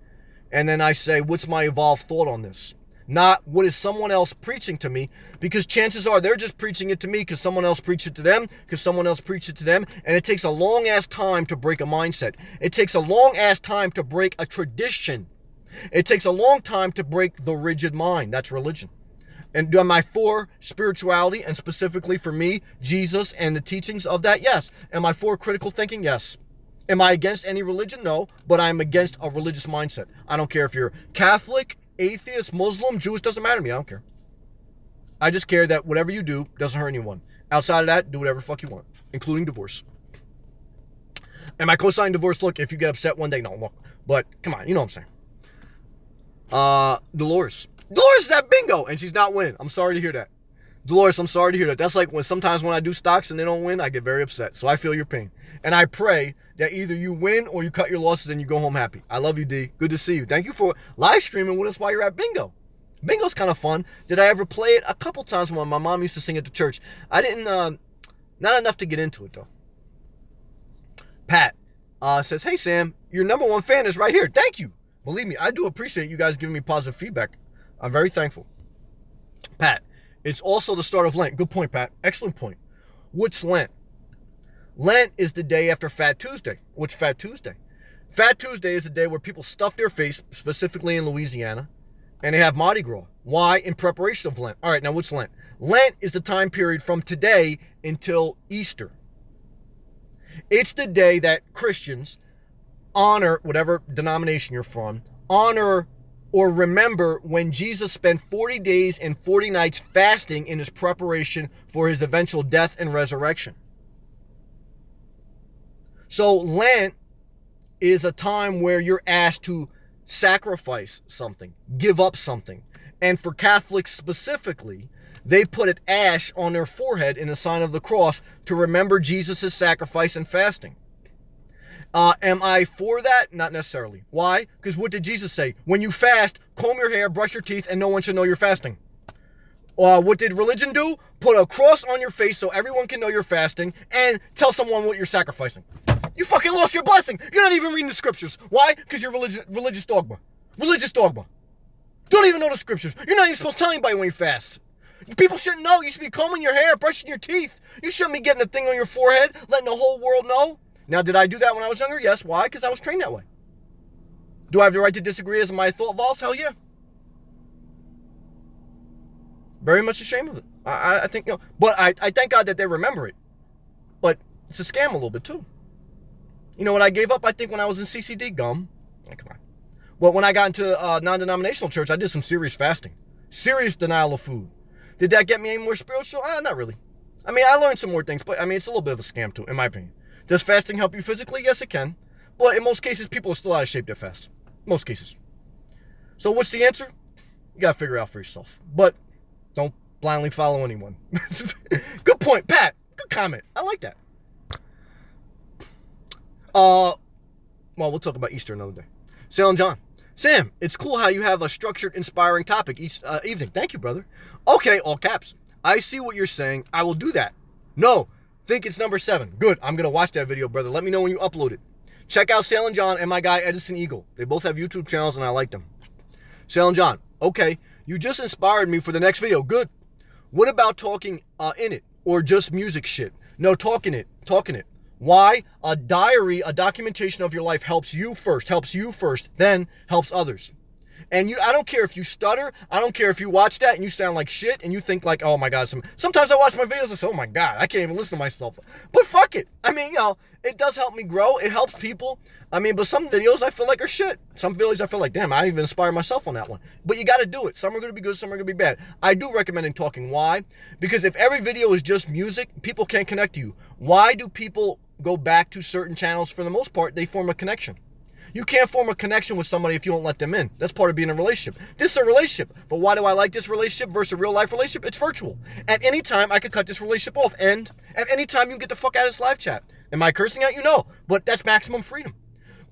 And then I say, what's my evolved thought on this? Not what is someone else preaching to me, because chances are they're just preaching it to me because someone else preached it to them, because someone else preached it to them, and it takes a long ass time to break a mindset. It takes a long ass time to break a tradition. It takes a long time to break the rigid mind. That's religion. And am I for spirituality, and specifically for me, Jesus and the teachings of that? Yes. Am I for critical thinking? Yes. Am I against any religion? No, but I'm against a religious mindset. I don't care if you're Catholic, atheist, Muslim, Jewish, doesn't matter to me. I don't care. I just care that whatever you do doesn't hurt anyone. Outside of that, do whatever the fuck you want, including divorce. Am I co-signing divorce? Look, if you get upset one day, no, look. But come on, you know what I'm saying. Dolores. Dolores is at bingo, and she's not winning. I'm sorry to hear that. Dolores, I'm sorry to hear that. That's like sometimes when I do stocks and they don't win, I get very upset. So I feel your pain. And I pray that either you win or you cut your losses and you go home happy. I love you, D. Good to see you. Thank you for live streaming with us while you're at bingo. Bingo's kind of fun. Did I ever play it? A couple times when my mom used to sing at the church. I didn't, not enough to get into it though. Pat says, hey Sam, your #1 fan is right here. Thank you. Believe me, I do appreciate you guys giving me positive feedback. I'm very thankful. Pat, it's also the start of Lent. Good point, Pat. Excellent point. What's Lent? Lent is the day after Fat Tuesday. What's Fat Tuesday? Fat Tuesday is the day where people stuff their face, specifically in Louisiana, and they have Mardi Gras. Why? In preparation of Lent. All right, now what's Lent? Lent is the time period from today until Easter. It's the day that Christians honor, whatever denomination you're from, honor or remember when Jesus spent 40 days and 40 nights fasting in his preparation for his eventual death and resurrection. So Lent is a time where you're asked to sacrifice something, give up something. And for Catholics specifically, they put an ash on their forehead in a sign of the cross to remember Jesus' sacrifice and fasting. Am I for that? Not necessarily. Why? Because what did Jesus say? When you fast, comb your hair, brush your teeth, and no one should know you're fasting. What did religion do? Put a cross on your face so everyone can know you're fasting, and tell someone what you're sacrificing. You fucking lost your blessing. You're not even reading the scriptures. Why? Because you're religious dogma. Religious dogma. Don't even know the scriptures. You're not even supposed to tell anybody when you fast. People shouldn't know. You should be combing your hair, brushing your teeth. You shouldn't be getting a thing on your forehead, letting the whole world know. Now, did I do that when I was younger? Yes. Why? Because I was trained that way. Do I have the right to disagree as my thought evolves? Hell yeah. Very much ashamed of it. I think, but I thank God that they remember it. But it's a scam a little bit too. You know what I gave up, I think, when I was in CCD? Gum. Oh, come on. Well, when I got into non-denominational church, I did some serious fasting. Serious denial of food. Did that get me any more spiritual? Not really. I mean, I learned some more things, but I mean, it's a little bit of a scam too, in my opinion. Does fasting help you physically? Yes, it can. But in most cases, people are still out of shape to fast. Most cases. So what's the answer? You gotta figure it out for yourself. But don't blindly follow anyone. Good point, Pat. Good comment. I like that. Well, we'll talk about Easter another day. Salem John. Sam, it's cool how you have a structured, inspiring topic each evening. Thank you, brother. Okay, all caps. I see what you're saying. I will do that. No. Think it's #7. Good. I'm going to watch that video, brother. Let me know when you upload it. Check out Salem John and my guy Edison Eagle. They both have YouTube channels and I like them. Salem John. Okay. You just inspired me for the next video. Good. What about talking in it or just music shit? No, talking it. Why? A diary, a documentation of your life helps you first, then helps others. And I don't care if you stutter. I don't care if you watch that and you sound like shit and you think like, oh my God. Sometimes I watch my videos and say, oh my God, I can't even listen to myself. But fuck it. I mean, it does help me grow. It helps people. I mean, but some videos I feel like are shit. Some videos I feel like, damn, I even inspired myself on that one. But you got to do it. Some are going to be good. Some are going to be bad. I do recommend talking. Why? Because if every video is just music, people can't connect to you. Why do people go back to certain channels? For the most part, they form a connection. You can't form a connection with somebody if you don't let them in. That's part of being in a relationship. This is a relationship. But why do I like this relationship versus a real life relationship? It's virtual. At any time, I could cut this relationship off. And at any time, you can get the fuck out of this live chat. Am I cursing at you? No. But that's maximum freedom.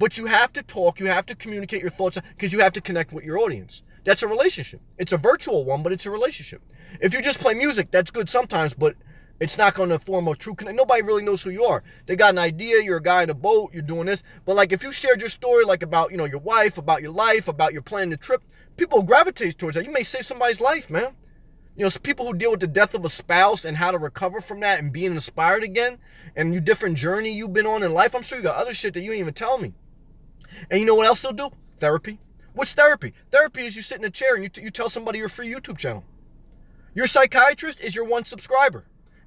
But you have to talk. You have to communicate your thoughts because you have to connect with your audience. That's a relationship. It's a virtual one, but it's a relationship. If you just play music, that's good sometimes, but it's not going to form a true connection. Nobody really knows who you are. They got an idea. You're a guy in a boat. You're doing this. But like if you shared your story like about, your wife, about your life, about your planning the trip, people gravitate towards that. You may save somebody's life, man. People who deal with the death of a spouse and how to recover from that and being inspired again and your different journey you've been on in life. I'm sure you got other shit that you ain't even tell me. And you know what else they'll do? Therapy. What's therapy? Therapy is you sit in a chair and you tell somebody your free YouTube channel. Your psychiatrist is your one subscriber.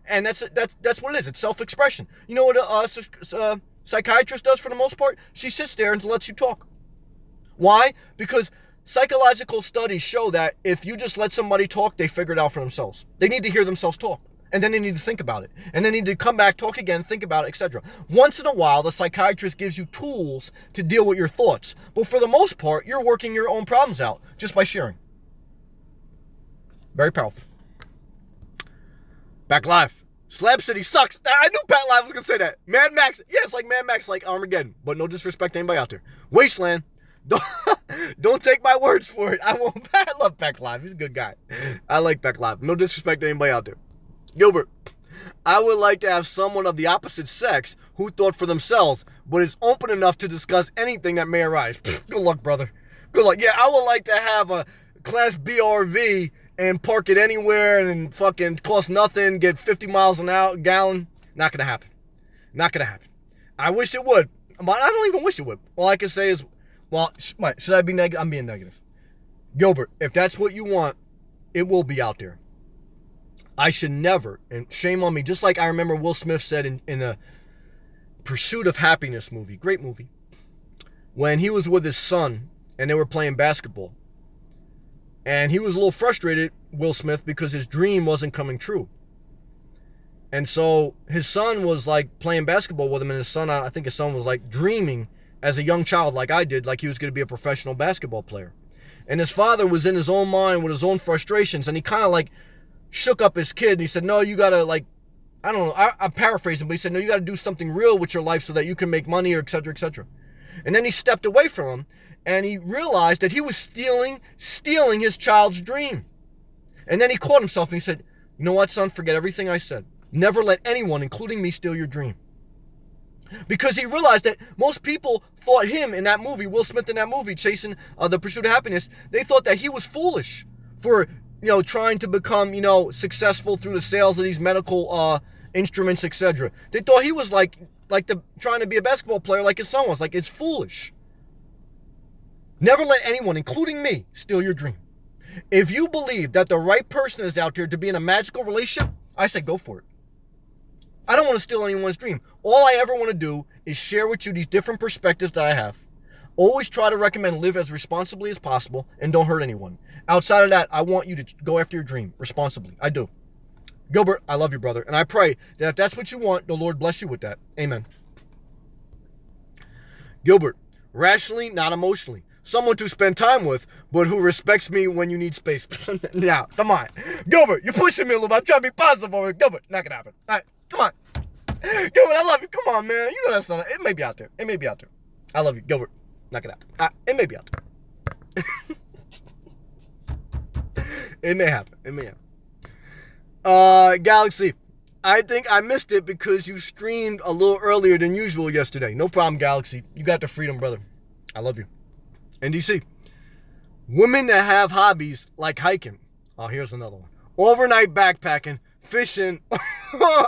And that's what it is. It's self-expression. You know what a psychiatrist does for the most part? She sits there and lets you talk. Why? Because psychological studies show that if you just let somebody talk, they figure it out for themselves. They need to hear themselves talk. And then they need to think about it. And they need to come back, talk again, think about it, etc. Once in a while, the psychiatrist gives you tools to deal with your thoughts. But for the most part, you're working your own problems out just by sharing. Very powerful. Back live. Slab City sucks. I knew Pat Live was going to say that. Mad Max. Yeah, it's like Mad Max, like Armageddon. But no disrespect to anybody out there. Wasteland. Don't take my words for it. I love Beck Live. He's a good guy. I like Beck Live. No disrespect to anybody out there. Gilbert. I would like to have someone of the opposite sex who thought for themselves, but is open enough to discuss anything that may arise. Good luck, brother. Good luck. Yeah, I would like to have a Class B RV and park it anywhere and fucking cost nothing, get 50 miles an hour, gallon. Not going to happen. Not going to happen. I wish it would, but I don't even wish it would. All I can say is, well, should I be negative? I'm being negative. Gilbert, if that's what you want, it will be out there. I should never, and shame on me, just like I remember Will Smith said in the Pursuit of Happiness movie, great movie, when he was with his son and they were playing basketball. And he was a little frustrated, Will Smith, because his dream wasn't coming true. And so his son was like playing basketball with him, and I think his son was like dreaming as a young child like I did, like he was going to be a professional basketball player. And his father was in his own mind with his own frustrations, and he kind of like shook up his kid, and he said, no, you got to like, I don't know, I'm paraphrasing, but he said, no, you got to do something real with your life so that you can make money, or et cetera, et cetera. And then he stepped away from him, and he realized that he was stealing his child's dream. And then he caught himself and he said, you know what, son, forget everything I said. Never let anyone, including me, steal your dream. Because he realized that most people thought him in that movie, Will Smith in that movie, chasing the Pursuit of Happiness, they thought that he was foolish for, trying to become, successful through the sales of these medical instruments, etc. They thought he was trying to be a basketball player like his son was. Like, it's foolish. Never let anyone, including me, steal your dream. If you believe that the right person is out there to be in a magical relationship, I say go for it. I don't want to steal anyone's dream. All I ever want to do is share with you these different perspectives that I have. Always try to recommend live as responsibly as possible and don't hurt anyone. Outside of that, I want you to go after your dream responsibly. I do. Gilbert, I love you, brother. And I pray that if that's what you want, the Lord bless you with that. Amen. Gilbert, rationally, not emotionally. Someone to spend time with, but who respects me when you need space. Now, come on. Gilbert, you're pushing me a little bit. I'm trying to be positive over it. Gilbert, not gonna happen. All right, come on. Gilbert, I love you. Come on, man. You know that's not, it may be out there. It may be out there. I love you. Gilbert, not gonna happen. It may be out there. It may happen. It may happen. Galaxy, I think I missed it because you streamed a little earlier than usual yesterday. No problem, Galaxy. You got the freedom, brother. I love you. NDC. Women that have hobbies like hiking. Oh, here's another one. Overnight backpacking, fishing,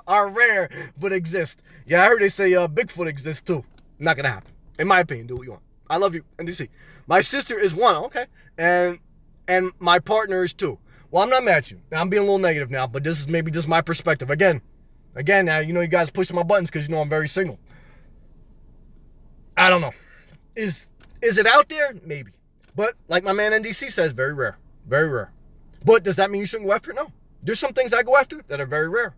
are rare but exist. Yeah, I heard they say Bigfoot exists too. Not gonna happen. In my opinion, do what you want. I love you, NDC. My sister is one, okay, and my partner is two. Well, I'm not mad at you. I'm being a little negative now, but this is maybe just my perspective. Again, now you know you guys pushing my buttons because you know I'm very single. I don't know. Is it out there? Maybe. But like my man NDC says, very rare. Very rare. But does that mean you shouldn't go after it? No. There's some things I go after that are very rare.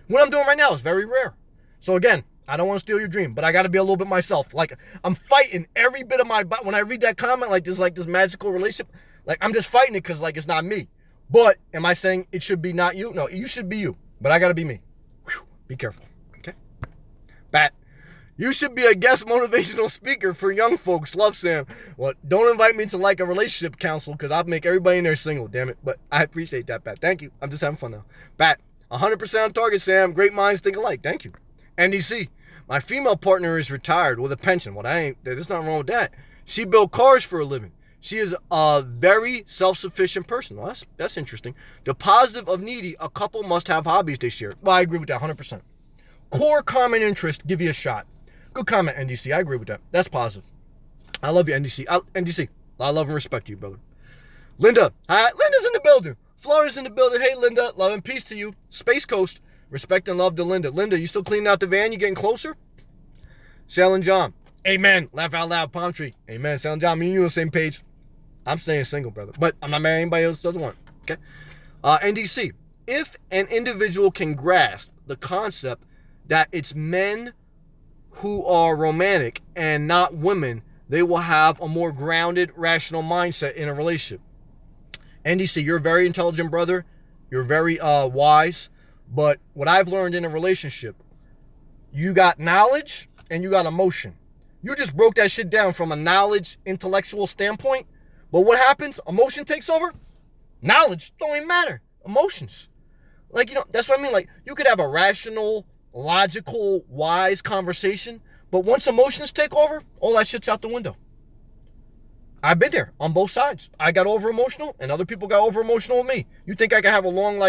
What I'm doing right now is very rare. So again, I don't want to steal your dream, but I got to be a little bit myself. Like, I'm fighting every bit of my body. When I read that comment, like this magical relationship, like I'm just fighting it because like it's not me. But am I saying it should be not you? No, you should be you. But I got to be me. Whew, be careful. Okay? Bat. You should be a guest motivational speaker for young folks. Love, Sam. Well, don't invite me to like a relationship counsel because I'll make everybody in there single, damn it. But I appreciate that, Bat. Thank you. I'm just having fun now. Bat, 100% on target, Sam. Great minds think alike. Thank you. NDC, my female partner is retired with a pension. Well, there's nothing wrong with that. She built cars for a living. She is a very self-sufficient person. Well, that's interesting. The positive of needy, a couple must have hobbies they share. Well, I agree with that 100%. Core common interest, give you a shot. Good comment, NDC. I agree with that. That's positive. I love you, NDC. NDC, I love and respect you, brother. Linda. Hi. Linda's in the building. Florida's in the building. Hey, Linda. Love and peace to you. Space Coast. Respect and love to Linda. Linda, you still cleaning out the van? You getting closer? Sailing John. Amen. Laugh out loud. Palm tree. Amen. Sailing John. Me and you on the same page. I'm staying single, brother. But I'm not marrying anybody else doesn't want. Okay? NDC. If an individual can grasp the concept that it's men who are romantic and not women, they will have a more grounded, rational mindset in a relationship. NDC, you're a very intelligent brother. You're very wise. But what I've learned in a relationship, you got knowledge and you got emotion. You just broke that shit down from a knowledge, intellectual standpoint. But what happens? Emotion takes over. Knowledge don't even matter. Emotions. Like, you know, that's what I mean. Like, you could have a rational, logical, wise conversation, but once emotions take over, all that shit's out the window. I've been there on both sides. I got over emotional and other people got over emotional with me. You think I can have a long,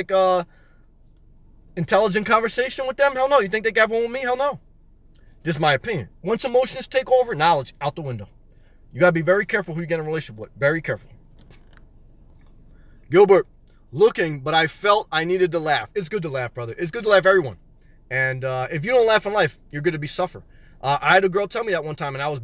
intelligent conversation with them? Hell no. You think they can have one with me? Hell no. Just my opinion. Once emotions take over, knowledge out the window. You gotta be very careful who you get in a relationship with. Very careful. Gilbert, looking, but I felt I needed to laugh. It's good to laugh, brother. It's good to laugh, everyone. And if you don't laugh in life, you're going to be suffer. I had a girl tell me that one time, and I was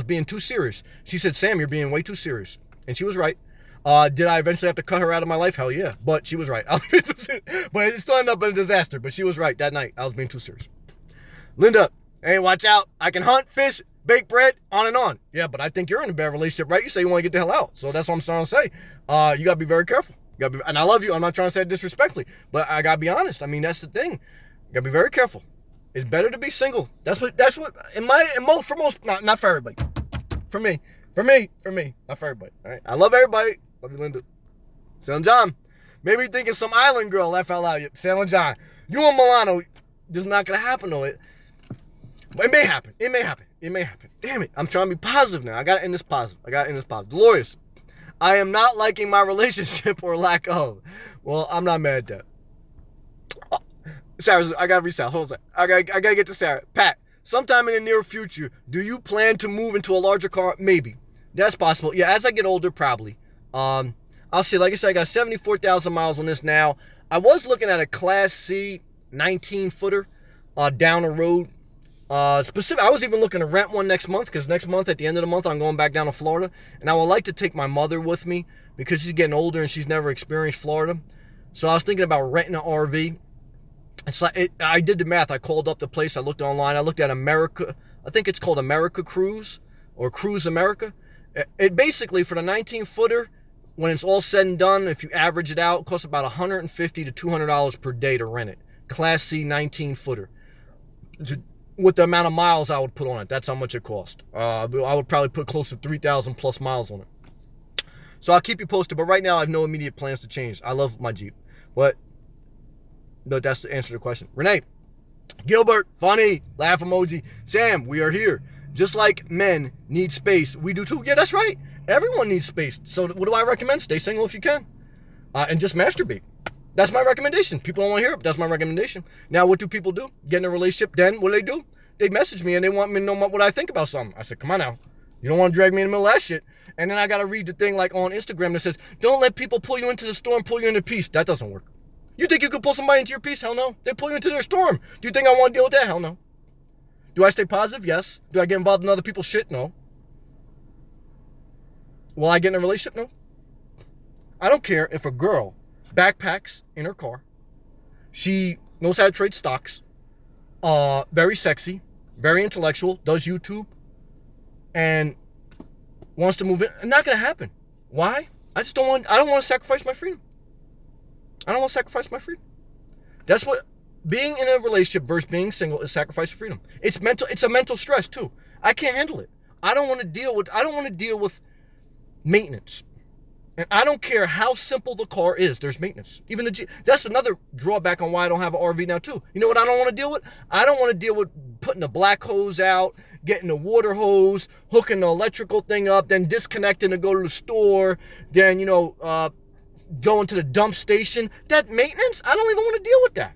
being too serious. She said, Sam, you're being way too serious. And she was right. Did I eventually have to cut her out of my life? Hell yeah. But she was right. But it still ended up in a disaster. But she was right that night. I was being too serious. Linda, hey, watch out. I can hunt, fish, bake bread, on and on. Yeah, but I think you're in a bad relationship, right? You say you want to get the hell out. So that's what I'm trying to say. You got to be very careful. And I love you. I'm not trying to say it disrespectfully. But I got to be honest. I mean, that's the thing. You gotta be very careful. It's better to be single. That's what for most, not for everybody. For me, not for everybody. All right. I love everybody. Love you, Linda. Sailing John. Maybe thinking some island girl. Laugh out loud. Sailing John. You and Milano. This is not gonna happen though. But it may happen. Damn it. I'm trying to be positive now. I gotta end this positive. Dolores. I am not liking my relationship or lack of. Well, I'm not mad at that. Sarah, I gotta read Sarah. Hold on a second. I gotta get to Sarah. Pat, sometime in the near future, do you plan to move into a larger car? Maybe. That's possible. Yeah, as I get older, probably. I'll see. Like I said, I got 74,000 miles on this now. I was looking at a Class C 19-footer down the road. I was even looking to rent one next month because next month, at the end of the month, I'm going back down to Florida. And I would like to take my mother with me because she's getting older and she's never experienced Florida. So I was thinking about renting an RV. I did the math. I called up the place. I looked online. I looked at America. I think it's called America Cruise or Cruise America. It basically, for the 19-footer, when it's all said and done, if you average it out, it costs about $150 to $200 per day to rent it. Class C 19-footer. With the amount of miles I would put on it, that's how much it cost. I would probably put close to 3,000 plus miles on it. So I'll keep you posted. But right now, I have no immediate plans to change. I love my Jeep. But that's the answer to the question. Renee, Gilbert, funny, laugh emoji. Sam, we are here. Just like men need space, we do too. Yeah, that's right. Everyone needs space. So what do I recommend? Stay single if you can. And just masturbate. That's my recommendation. People don't want to hear it, but that's my recommendation. Now, what do people do? Get in a relationship, then what do? They message me and they want me to know what I think about something. I said, come on now. You don't want to drag me in the middle of that shit. And then I got to read the thing like on Instagram that says, don't let people pull you into the storm, pull you into peace. That doesn't work. You think you could pull somebody into your peace? Hell no. They pull you into their storm. Do you think I want to deal with that? Hell no. Do I stay positive? Yes. Do I get involved in other people's shit? No. Will I get in a relationship? No. I don't care if a girl backpacks in her car. She knows how to trade stocks. Very sexy. Very intellectual. Does YouTube. And wants to move in. It's not going to happen. Why? I don't want to sacrifice my freedom. I don't want to sacrifice my freedom. That's what being in a relationship versus being single is, sacrifice of freedom. It's a mental stress too. I can't handle it. I don't want to deal with maintenance. And I don't care how simple the car is, there's maintenance. Even that's another drawback on why I don't have an RV now too. You know what I don't want to deal with? I don't want to deal with putting the black hose out, getting the water hose, hooking the electrical thing up, then disconnecting to go to the store, then, going to the dump station. That maintenance, I don't even want to deal with that.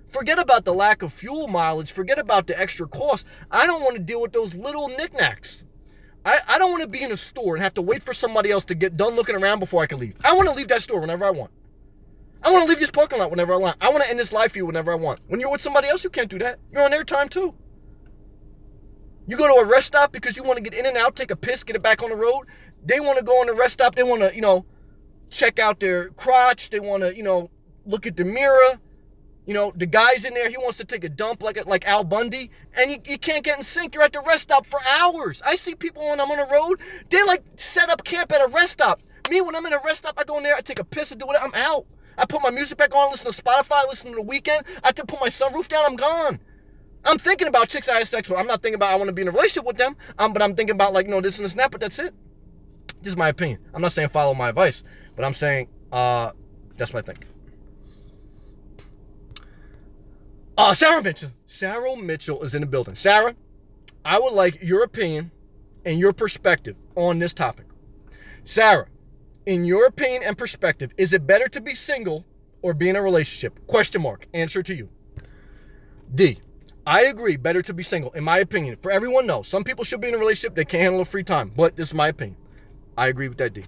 Forget about the lack of fuel mileage. Forget about the extra cost. I don't want to deal with those little knickknacks. I don't want to be in a store and have to wait for somebody else to get done looking around before I can leave. I want to leave that store whenever I want. I want to leave this parking lot whenever I want. I want to end this life for you whenever I want. When you're with somebody else, you can't do that. You're on their time too. You go to a rest stop because you want to get in and out, take a piss, get it back on the road. They want to go on the rest stop. They want to, check out their crotch. They want to, look at the mirror. The guy's in there, he wants to take a dump like Al Bundy, and you can't get in sync. You're at the rest stop for hours. I see people when I'm on the road, they set up camp at a rest stop. Me, when I'm in a rest stop, I go in there, I take a piss and do it, I'm out. I put my music back on, listen to Spotify, listen to The Weeknd. I have to put my sunroof down, I'm gone. I'm thinking about chicks I have sex with. I'm not thinking about I want to be in a relationship with them, but I'm thinking about this and that, but that's it. This is my opinion. I'm not saying follow my advice, but I'm saying that's what I think. Sarah Mitchell is in the building. Sarah, I would like your opinion and your perspective on this topic. Sarah, in your opinion and perspective, is it better to be single or be in a relationship? ? Answer to you. D, I agree, better to be single, in my opinion. For everyone, no. Some people should be in a relationship. They can't handle the free time, but this is my opinion. I agree with that, D.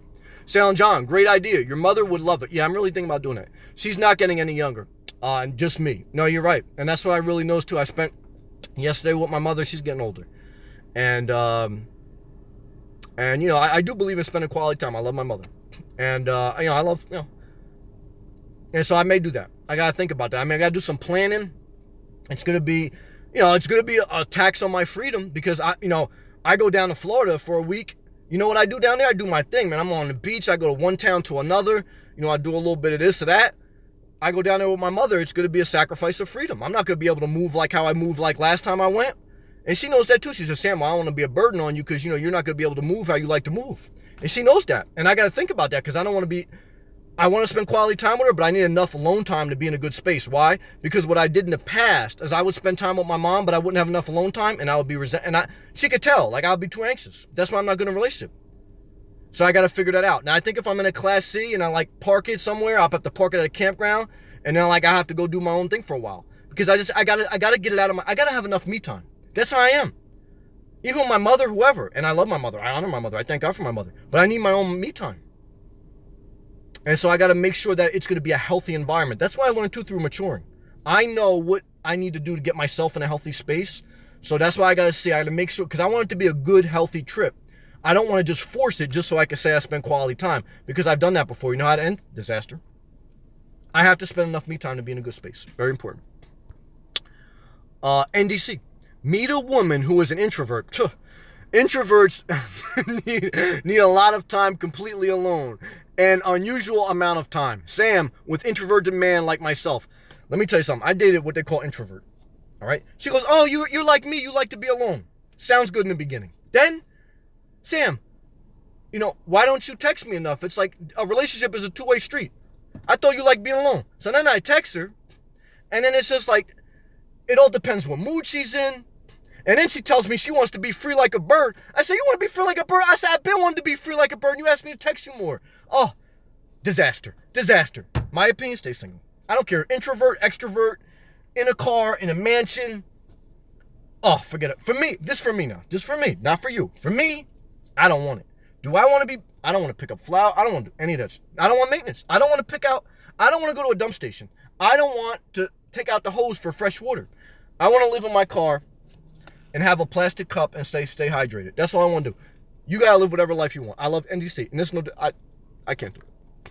Sal John, great idea. Your mother would love it. Yeah, I'm really thinking about doing that. She's not getting any younger. And just me. No, you're right. And that's what I really noticed too. I spent yesterday with my mother. She's getting older. And I do believe in spending quality time. I love my mother. And, I love, And so I may do that. I got to think about that. I got to do some planning. It's going to be, a tax on my freedom because I go down to Florida for a week. You know what I do down there? I do my thing, man. I'm on the beach. I go to one town to another. I do a little bit of this or that. I go down there with my mother. It's going to be a sacrifice of freedom. I'm not going to be able to move like how I moved like last time I went. And she knows that too. She says, Sam, I don't want to be a burden on you because, you're not going to be able to move how you like to move. And she knows that. And I got to think about that because I want to spend quality time with her, but I need enough alone time to be in a good space. Why? Because what I did in the past is I would spend time with my mom, but I wouldn't have enough alone time and I would be she could tell, I would be too anxious. That's why I'm not good in a relationship. So I got to figure that out. Now I think if I'm in a Class C and I park it somewhere, I'll have to park it at a campground. And then I have to go do my own thing for a while. Because I gotta get it out of I gotta have enough me time. That's how I am. Even with my mother, whoever, and I love my mother. I honor my mother. I thank God for my mother. But I need my own me time. And so I gotta make sure that it's gonna be a healthy environment. That's why I learned too through maturing. I know what I need to do to get myself in a healthy space. So that's why I gotta make sure, because I want it to be a good, healthy trip. I don't want to just force it just so I can say I spent quality time. Because I've done that before. You know how to end? Disaster. I have to spend enough me time to be in a good space. Very important. NDC. Meet a woman who is an introvert. Introverts need a lot of time completely alone. An unusual amount of time. Sam, with introverted man like myself. Let me tell you something. I dated what they call introvert. All right? She goes, oh, you're like me. You like to be alone. Sounds good in the beginning. Then, Sam, why don't you text me enough? It's like a relationship is a two-way street. I thought you liked being alone. So then I text her, and then it's just it all depends what mood she's in. And then she tells me she wants to be free like a bird. I say, you want to be free like a bird? I said, I've been wanting to be free like a bird, and you asked me to text you more. Oh, disaster. My opinion, stay single. I don't care. Introvert, extrovert, in a car, in a mansion. Oh, forget it. For me, this for me now. Just for me, not for you. For me, I don't want it. Do I want to be? I don't want to pick up flour. I don't want to do any of that. I don't want maintenance. I don't want to pick out. I don't want to go to a dump station. I don't want to take out the hose for fresh water. I want to live in my car and have a plastic cup and stay hydrated. That's all I want to do. You gotta live whatever life you want. I love NDC, and this no, I can't do it.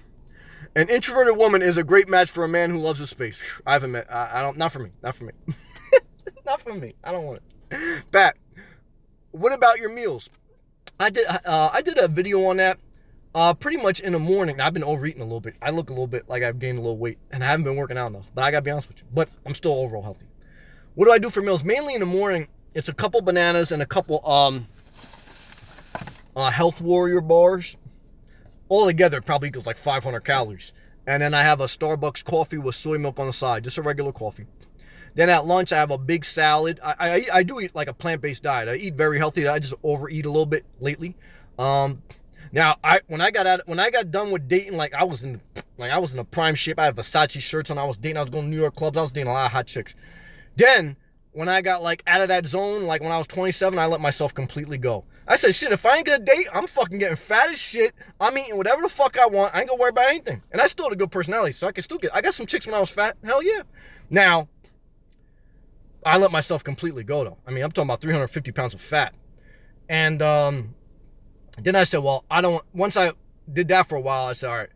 An introverted woman is a great match for a man who loves his space. I haven't met. I don't. Not for me. Not for me. Not for me. I don't want it. Bat. What about your meals? I did a video on that. Pretty much in the morning. I've been overeating a little bit. I look a little bit like I've gained a little weight, and I haven't been working out enough. But I gotta be honest with you. But I'm still overall healthy. What do I do for meals? Mainly in the morning, it's a couple bananas and a couple Health Warrior bars. All together, it probably equals like 500 calories. And then I have a Starbucks coffee with soy milk on the side, just a regular coffee. Then at lunch, I have a big salad. I do eat like a plant-based diet. I eat very healthy. I just overeat a little bit lately. Now when I got done with dating, like I was in a prime shape. I had Versace shirts on. I was dating. I was going to New York clubs. I was dating a lot of hot chicks. Then when I got like out of that zone, like when I was 27, I let myself completely go. I said, shit, if I ain't gonna date, I'm fucking getting fat as shit. I'm eating whatever the fuck I want. I ain't gonna worry about anything. And I still had a good personality, so I got some chicks when I was fat. Hell yeah. Now, I let myself completely go though. I mean, I'm talking about 350 pounds of fat. And then I said, well, once I did that for a while, I said, all right,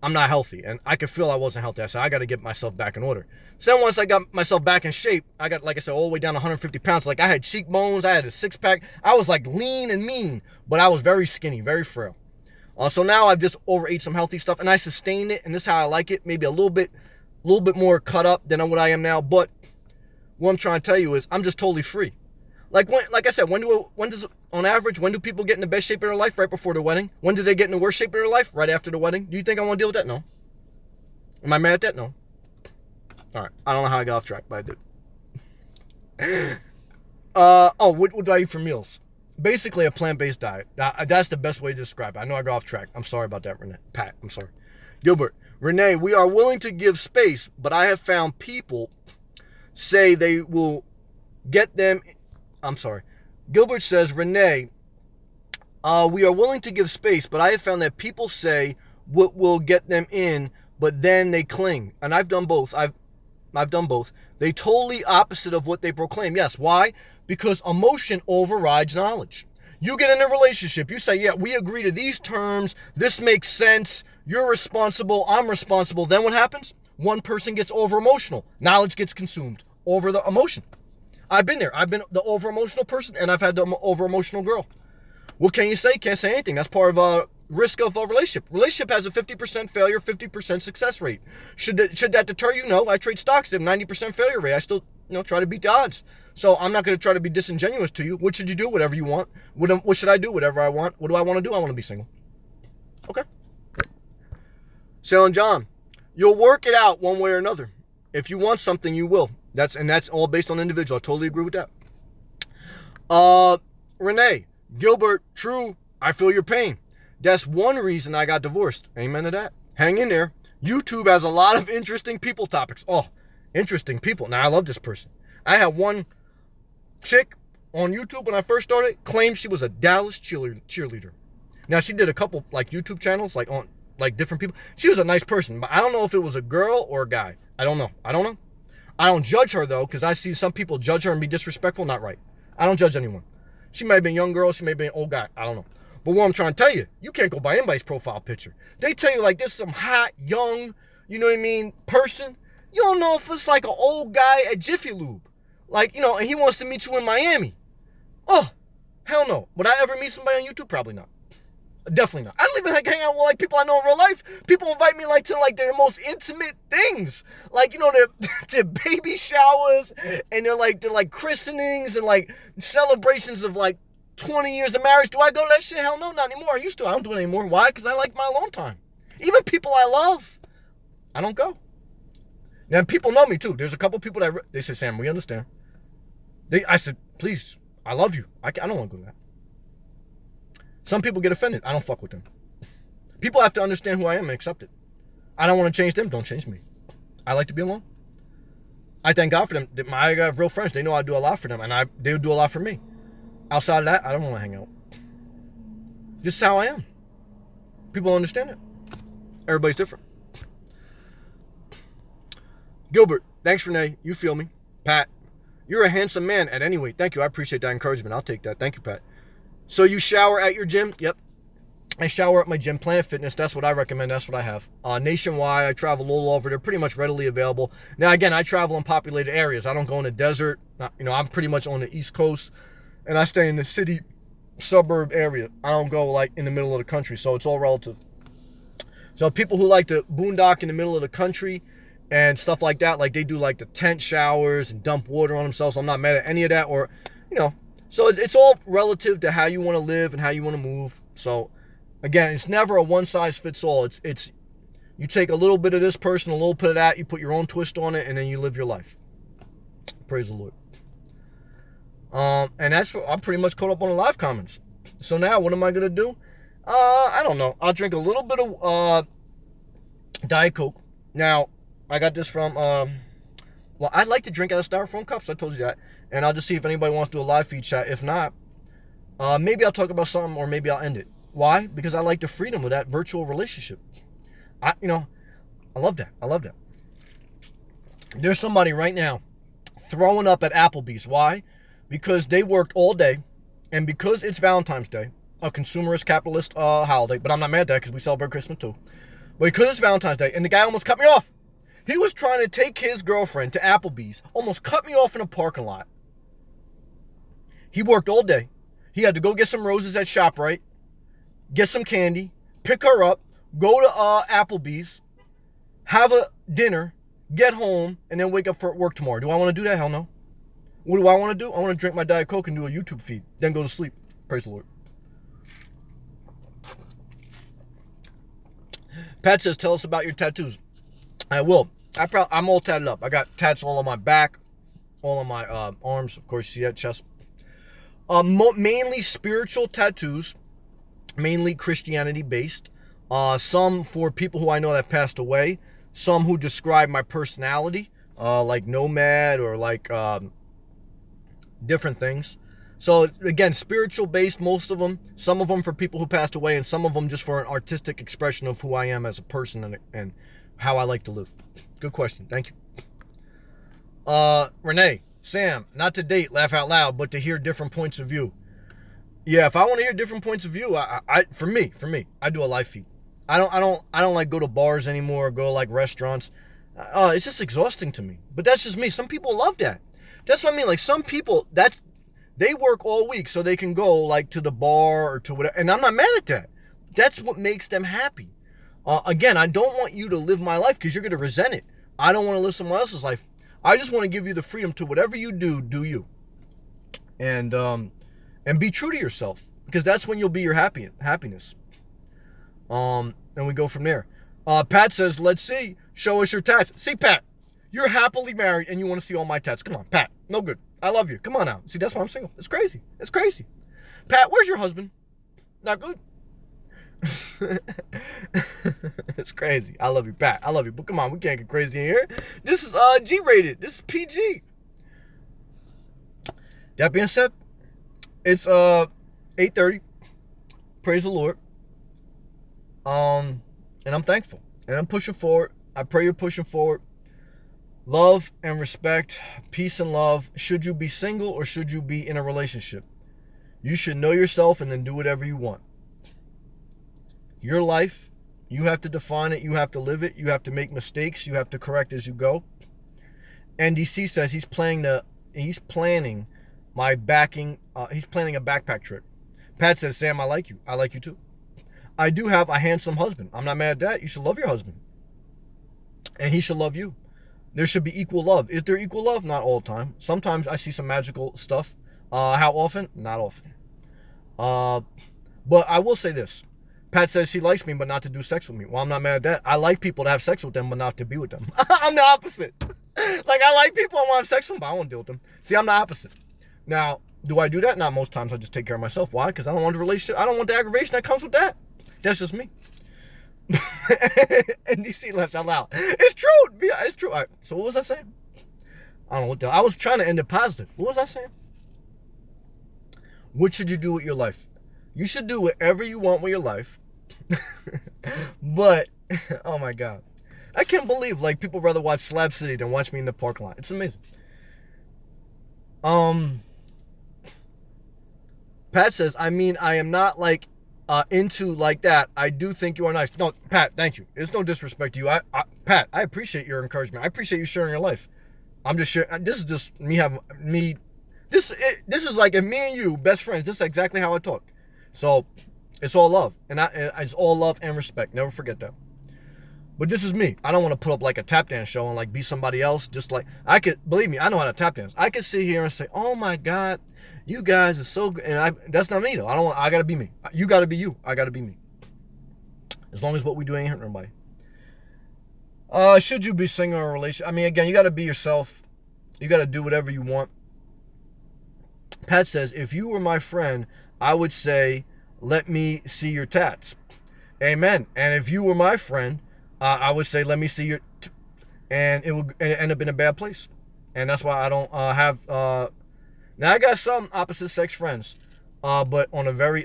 I'm not healthy. And I could feel I wasn't healthy. I said, I got to get myself back in order. So then once I got myself back in shape, I got, like I said, all the way down to 150 pounds. Like I had cheekbones, I had a six pack. I was like lean and mean, but I was very skinny, very frail. So now I've just overate some healthy stuff and I sustained it. And this is how I like it. Maybe a little bit more cut up than what I am now. But what I'm trying to tell you is I'm just totally free. Like I said, when do people get in the best shape of their life? Right before the wedding. When do they get in the worst shape of their life? Right after the wedding. Do you think I want to deal with that? No. Am I mad at that? No. All right. I don't know how I got off track, but I did. What do I eat for meals? Basically a plant-based diet. That's the best way to describe it. I know I got off track. I'm sorry about that, Renee. Pat, I'm sorry. Gilbert. Renee, we are willing to give space, but I have found people say they will get them. I'm sorry. Gilbert says, Renee, we are willing to give space, but I have found that people say what will get them in, but then they cling. And I've done both. I've done both. They totally opposite of what they proclaim. Yes. Why? Because emotion overrides knowledge. You get in a relationship. You say, yeah, we agree to these terms. This makes sense. You're responsible. I'm responsible. Then what happens? One person gets over emotional. Knowledge gets consumed over the emotion. I've been there. I've been the over emotional person and I've had the over emotional girl. What can you say? Can't say anything. That's part of a risk of a relationship. Relationship has a 50% failure, 50% success rate. Should that deter you? No. I trade stocks at 90% failure rate. I still try to beat the odds. So I'm not going to try to be disingenuous to you. What should you do? Whatever you want. What should I do? Whatever I want. What do I want to do? I want to be single. Okay. Sailing John, you'll work it out one way or another. If you want something, you will. That's all based on individual. I totally agree with that. Renee, Gilbert, true. I feel your pain. That's one reason I got divorced. Amen to that. Hang in there. YouTube has a lot of interesting people topics. Oh, interesting people. Now, I love this person. I had one chick on YouTube when I first started claimed she was a Dallas cheerleader. Now, she did a couple like YouTube channels like on like different people. She was a nice person, but I don't know if it was a girl or a guy. I don't know. I don't judge her though, because I see some people judge her and be disrespectful. Not right. I don't judge anyone. She may have been a young girl. She may have been an old guy. I don't know. But what I'm trying to tell you, you can't go by anybody's profile picture. They tell you like this some hot, young, you know what I mean, person. You don't know if it's like an old guy at Jiffy Lube. Like, and he wants to meet you in Miami. Oh, hell no. Would I ever meet somebody on YouTube? Probably not. Definitely not. I don't even hang out with like people I know in real life. People invite me like to like their most intimate things, like their baby showers and they're like christenings and like celebrations of like 20 years of marriage. Do I go to that shit? Hell no, not anymore. I used to. I don't do it anymore. Why? Because I like my alone time. Even people I love, I don't go. Now people know me too. There's a couple people that they say, Sam, we understand. I said, please, I love you. I don't want to go to that. Some people get offended. I don't fuck with them. People have to understand who I am and accept it. I don't want to change them. Don't change me. I like to be alone. I thank God for them. I got real friends. They know I do a lot for them, and they do a lot for me. Outside of that, I don't want to hang out. This is how I am. People understand it. Everybody's different. Gilbert, thanks, Renee. You feel me. Pat, you're a handsome man at any rate. Thank you. I appreciate that encouragement. I'll take that. Thank you, Pat. So you shower at your gym? Yep. I shower at my gym, Planet Fitness. That's what I recommend. That's what I have. Nationwide, I travel all over. They're pretty much readily available. Now, again, I travel in populated areas. I don't go in the desert. I'm pretty much on the East Coast, and I stay in the city, suburb area. I don't go, like, in the middle of the country, so it's all relative. So people who like to boondock in the middle of the country and stuff like that, like they do, like, the tent showers and dump water on themselves. I'm not mad at any of that, or, So it's all relative to how you want to live and how you want to move. So, again, it's never a one-size-fits-all. It's you take a little bit of this person, a little bit of that, you put your own twist on it, and then you live your life. Praise the Lord. And that's what I'm pretty much caught up on the live comments. So now, what am I going to do? I don't know. I'll drink a little bit of Diet Coke. Now, I got this from, I'd like to drink out of styrofoam cups. I told you that. And I'll just see if anybody wants to do a live feed chat. If not, maybe I'll talk about something, or maybe I'll end it. Why? Because I like the freedom of that virtual relationship. I love that. I love that. There's somebody right now throwing up at Applebee's. Why? Because they worked all day, and because it's Valentine's Day, a consumerist capitalist holiday, but I'm not mad at that because we celebrate Christmas too. But because it's Valentine's Day, and the guy almost cut me off. He was trying to take his girlfriend to Applebee's, almost cut me off in a parking lot. He worked all day. He had to go get some roses at ShopRite, get some candy, pick her up, go to Applebee's, have a dinner, get home, and then wake up for work tomorrow. Do I want to do that? Hell no. What do I want to do? I want to drink my Diet Coke and do a YouTube feed, then go to sleep. Praise the Lord. Pat says, tell us about your tattoos. I will. I'm all tatted up. I got tats all on my back, all on my arms. Of course, you see that chest. Mainly spiritual tattoos, mainly Christianity based. Some for people who I know that passed away. Some who describe my personality, like nomad or like different things. So again, spiritual based, most of them. Some of them for people who passed away, and some of them just for an artistic expression of who I am as a person and how I like to live. Good question. Thank you. Renee, Sam, not to date, laugh out loud, but to hear different points of view. Yeah, if I want to hear different points of view, for me, I do a live feed. I don't like go to bars anymore or go to like restaurants. It's just exhausting to me. But that's just me. Some people love that. That's what I mean. Like some people, they work all week so they can go like to the bar or to whatever. And I'm not mad at that. That's what makes them happy. Again, I don't want you to live my life because you're going to resent it. I don't want to live someone else's life. I just want to give you the freedom to whatever you do you. And be true to yourself, because that's when you'll be your happiness. And we go from there. Pat says, let's see. Show us your tats. See, Pat, you're happily married and you want to see all my tats. Come on, Pat. No good. I love you. Come on now. See, that's why I'm single. It's crazy. It's crazy. Pat, where's your husband? Not good. It's crazy. I love you, Pat. I love you. But come on, we can't get crazy in here. This is G-rated. This is PG. That being said, it's 8:30. Praise the Lord. And I'm thankful. And I'm pushing forward. I pray you're pushing forward. Love and respect, peace and love. Should you be single or should you be in a relationship? You should know yourself and then do whatever you want. Your life, you have to define it, you have to live it, you have to make mistakes, you have to correct as you go. NDC says he's planning a backpack trip. Pat says, Sam, I like you. I like you too. I do have a handsome husband. I'm not mad at that. You should love your husband. And he should love you. There should be equal love. Is there equal love? Not all the time. Sometimes I see some magical stuff. How often? Not often. But I will say this. Pat says she likes me, but not to do sex with me. Well, I'm not mad at that. I like people to have sex with them, but not to be with them. I'm the opposite. Like, I like people, I want to have sex with them, but I won't deal with them. See, I'm the opposite. Now, do I do that? Not most times. I just take care of myself. Why? Because I don't want the relationship. I don't want the aggravation that comes with that. That's just me. And DC laughs out loud. It's true. It's true. All right, so what was I saying? I don't know what the. I was trying to end it positive. What was I saying? What should you do with your life? You should do whatever you want with your life. But, oh my God. I can't believe, like, people rather watch Slab City than watch me in the parking lot. It's amazing. Pat says, I mean, I am not, like, into like that. I do think you are nice. No, Pat, thank you. It's no disrespect to you. Pat, I appreciate your encouragement. I appreciate you sharing your life. I'm just sharing. This is just me. This is like if me and you, best friends, this is exactly how I talk. So, it's all love. And it's all love and respect. Never forget that. But this is me. I don't want to put up like a tap dance show and like be somebody else. Just like, believe me, I know how to tap dance. I could sit here and say, oh my God, you guys are so good. And that's not me though. I got to be me. You got to be you. I got to be me. As long as what we do ain't hurting nobody. Should you be single or in a relationship? I mean, again, you got to be yourself. You got to do whatever you want. Pat says, if you were my friend, I would say, let me see your tats. Amen. And if you were my friend, I would say, let me see your, and it would end up in a bad place. And that's why I don't have, now I got some opposite sex friends, but on a very,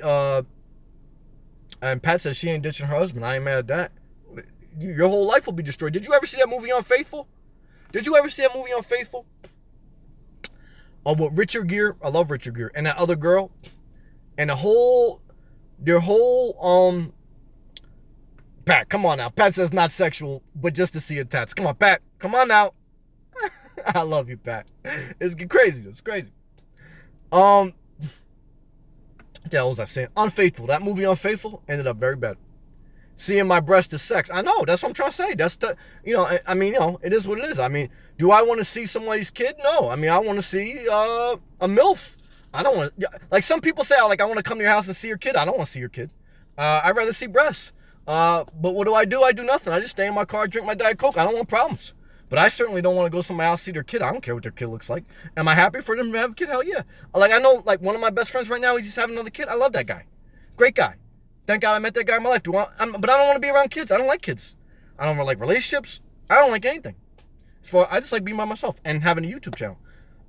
and Pat says she ain't ditching her husband. I ain't mad at that. Your whole life will be destroyed. Did you ever see that movie Unfaithful? Did you ever see that movie Unfaithful? With Richard Gere, I love Richard Gere, and that other girl, and their whole, Pat, come on now. Pat says not sexual, but just to see your tats. Come on, Pat. Come on now. I love you, Pat. It's crazy. It's crazy. What the hell was I saying? Unfaithful. That movie Unfaithful ended up very bad. Seeing my breast is sex. I know. That's what I'm trying to say. That's I mean, it is what it is. I mean, do I want to see somebody's kid? No. I mean, I want to see a MILF. I don't want to, like some people say, like, I want to come to your house and see your kid. I don't want to see your kid. I'd rather see breasts. But what do? I do nothing. I just stay in my car, drink my Diet Coke. I don't want problems. But I certainly don't want to go somewhere else see their kid. I don't care what their kid looks like. Am I happy for them to have a kid? Hell yeah. Like, I know, like, one of my best friends right now, he's just having another kid. I love that guy. Great guy. Thank God I met that guy in my life. But I don't want to be around kids. I don't like kids. I don't like relationships. I don't like anything. I just like being by myself and having a YouTube channel.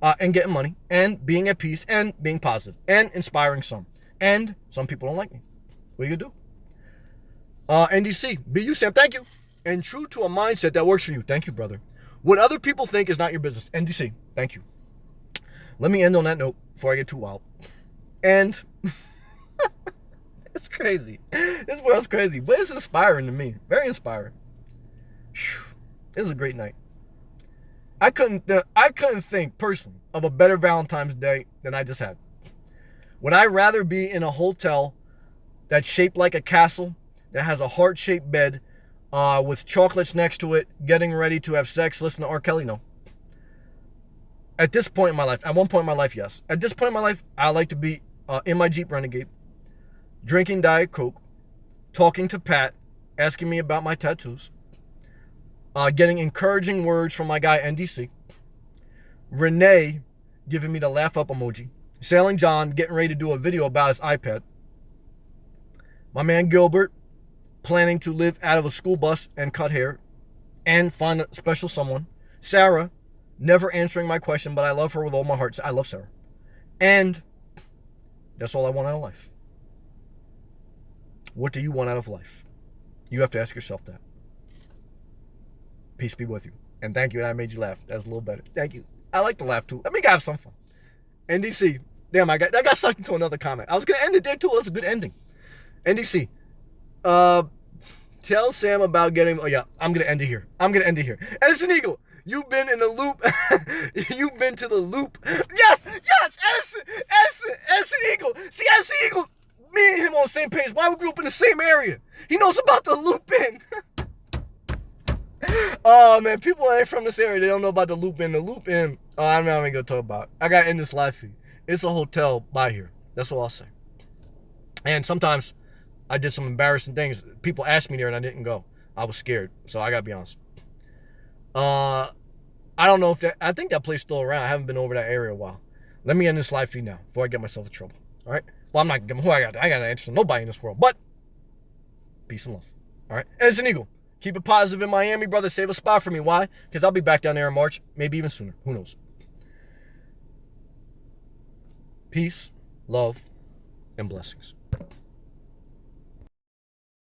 And getting money. And being at peace. And being positive. And inspiring some. And some people don't like me. What are you going to do? NDC, be you, Sam, thank you. And true to a mindset that works for you. Thank you, brother. What other people think is not your business. NDC, thank you. Let me end on that note before I get too wild. And it's crazy. This world's crazy, but it's inspiring to me. Very inspiring. It was a great night. I couldn't think personally of a better Valentine's Day than I just had. Would I rather be in a hotel that's shaped like a castle, that has a heart-shaped bed, with chocolates next to it, getting ready to have sex, listen to R. Kelly? No. At this point in my life, at one point in my life, yes. At this point in my life, I like to be in my Jeep Renegade, drinking Diet Coke, talking to Pat, asking me about my tattoos, getting encouraging words from my guy NDC, Renee giving me the laugh up emoji, Sailing John getting ready to do a video about his iPad, my man Gilbert planning to live out of a school bus and cut hair and find a special someone, Sarah never answering my question, but I love her with all my heart. I love Sarah. And that's all I want out of life. What do you want out of life? You have to ask yourself that. Peace be with you. And thank you that I made you laugh. That's a little better. Thank you. I like to laugh too. Let me have some fun. NDC. Damn, that got sucked into another comment. I was going to end it there too. It was a good ending. NDC. Tell Sam about getting, oh yeah, I'm going to end it here. Edison Eagle, you've been in the loop. You've been to the loop. Yes, Edison Eagle. See, Edison Eagle, me and him on the same page. Why we grew up in the same area? He knows about the loop in. Oh man, people that ain't from this area, they don't know about the loop in. The loop in, I'm not even going to talk about it. I got to end this live feed. It's a hotel by here. That's all I'll say. And sometimes I did some embarrassing things. People asked me there and I didn't go. I was scared. So I gotta be honest. I don't know if I think that place is still around. I haven't been over that area in a while. Let me end this live feed now before I get myself in trouble. All right? Well, I'm not, I gotta answer nobody in this world, but peace and love. All right. And it's an Eagle. Keep it positive in Miami, brother. Save a spot for me. Why? Because I'll be back down there in March, maybe even sooner. Who knows? Peace, love, and blessings.